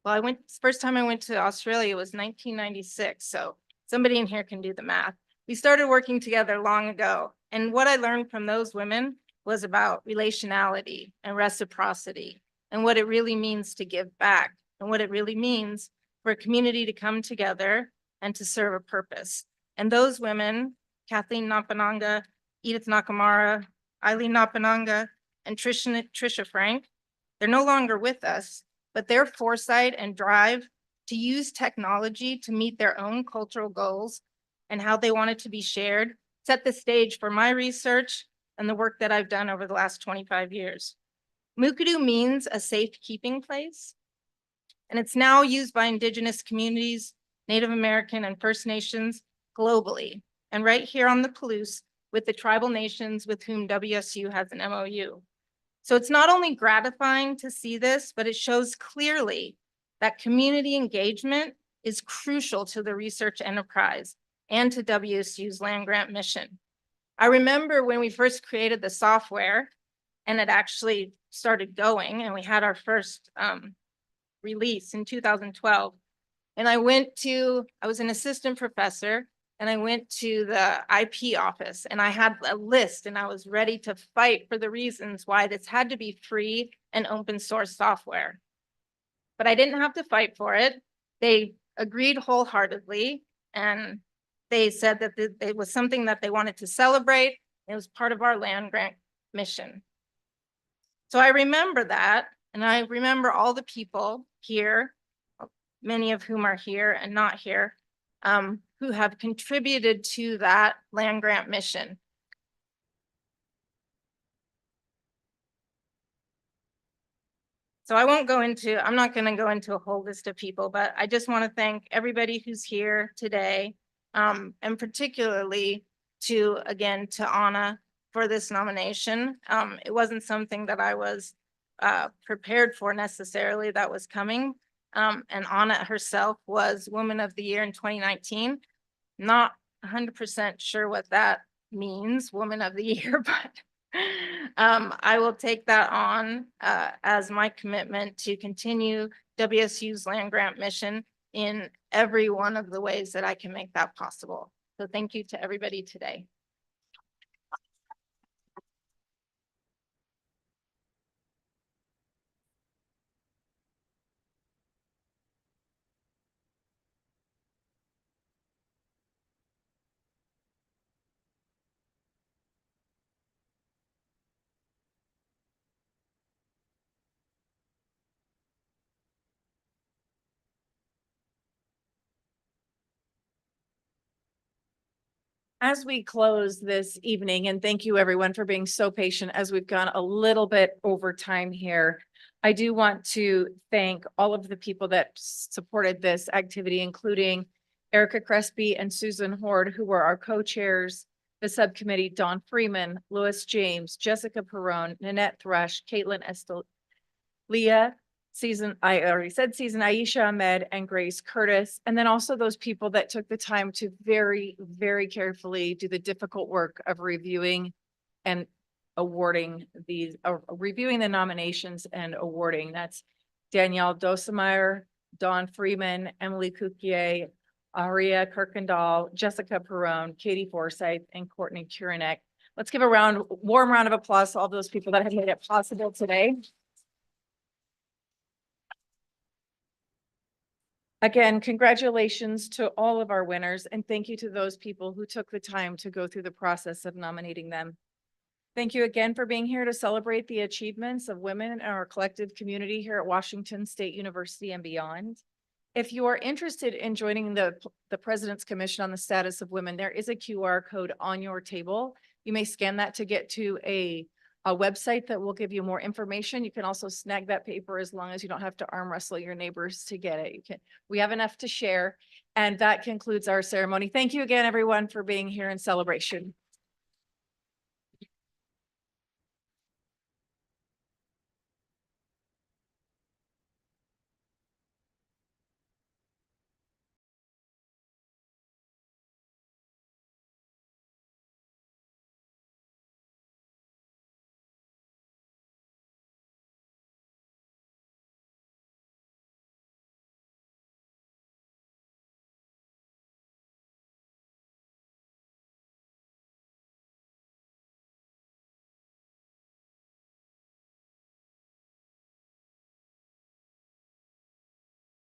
well, first time I went to Australia was 1996. So somebody in here can do the math. We started working together long ago. And what I learned from those women was about relationality and reciprocity and what it really means to give back and what it really means for a community to come together and to serve a purpose. And those women, Kathleen Napananga, Edith Nakamura, Eileen Napananga, and Trisha Frank, they're no longer with us, but their foresight and drive to use technology to meet their own cultural goals and how they want it to be shared set the stage for my research and the work that I've done over the last 25 years. Mukadu means a safekeeping place, and it's now used by Indigenous communities, Native American and First Nations globally, and right here on the Palouse with the tribal nations with whom WSU has an MOU. So it's not only gratifying to see this, but it shows clearly that community engagement is crucial to the research enterprise and to WSU's land grant mission. I remember when we first created the software and it actually started going and we had our first release in 2012. And I was an assistant professor and I went to the IP office and I had a list and I was ready to fight for the reasons why this had to be free and open source software. But I didn't have to fight for it. They agreed wholeheartedly and they said that it was something that they wanted to celebrate. It was part of our land grant mission. So I remember that, and I remember all the people here, many of whom are here and not here, who have contributed to that land grant mission. So I'm not going to go into a whole list of people, but I just want to thank everybody who's here today, and particularly to Anna for this nomination. It wasn't something that I was prepared for necessarily that was coming. And Anna herself was Woman of the Year in 2019. Not 100% sure what that means, Woman of the Year, but I will take that on as my commitment to continue WSU's land grant mission in every one of the ways that I can make that possible. So thank you to everybody today. As we close this evening, and thank you everyone for being so patient as we've gone a little bit over time here. I do want to thank all of the people that supported this activity, including Erica Crespi and Susan Horde, who were our co-chairs, the subcommittee, Dawn Freeman, Louis James, Jessica Perrone, Nanette Thrush, Caitlin Leah, I already said Aisha Ahmed and Grace Curtis. And then also those people that took the time to very, very carefully do the difficult work of reviewing and awarding reviewing the nominations and awarding. That's Danielle Dosemeyer, Dawn Freeman, Emily Cuquier, Aria Kirkendall, Jessica Perrone, Katie Forsyth, and Courtney Kuranek. Let's give a warm round of applause to all those people that have made it possible today. Again, congratulations to all of our winners, and thank you to those people who took the time to go through the process of nominating them. Thank you again for being here to celebrate the achievements of women in our collective community here at Washington State University and beyond. If you are interested in joining the President's Commission on the Status of Women, there is a QR code on your table. You may scan that to get to a website that will give you more information. You can also snag that paper as long as you don't have to arm wrestle your neighbors to get it. We have enough to share. And that concludes our ceremony. Thank you again, everyone, for being here in celebration.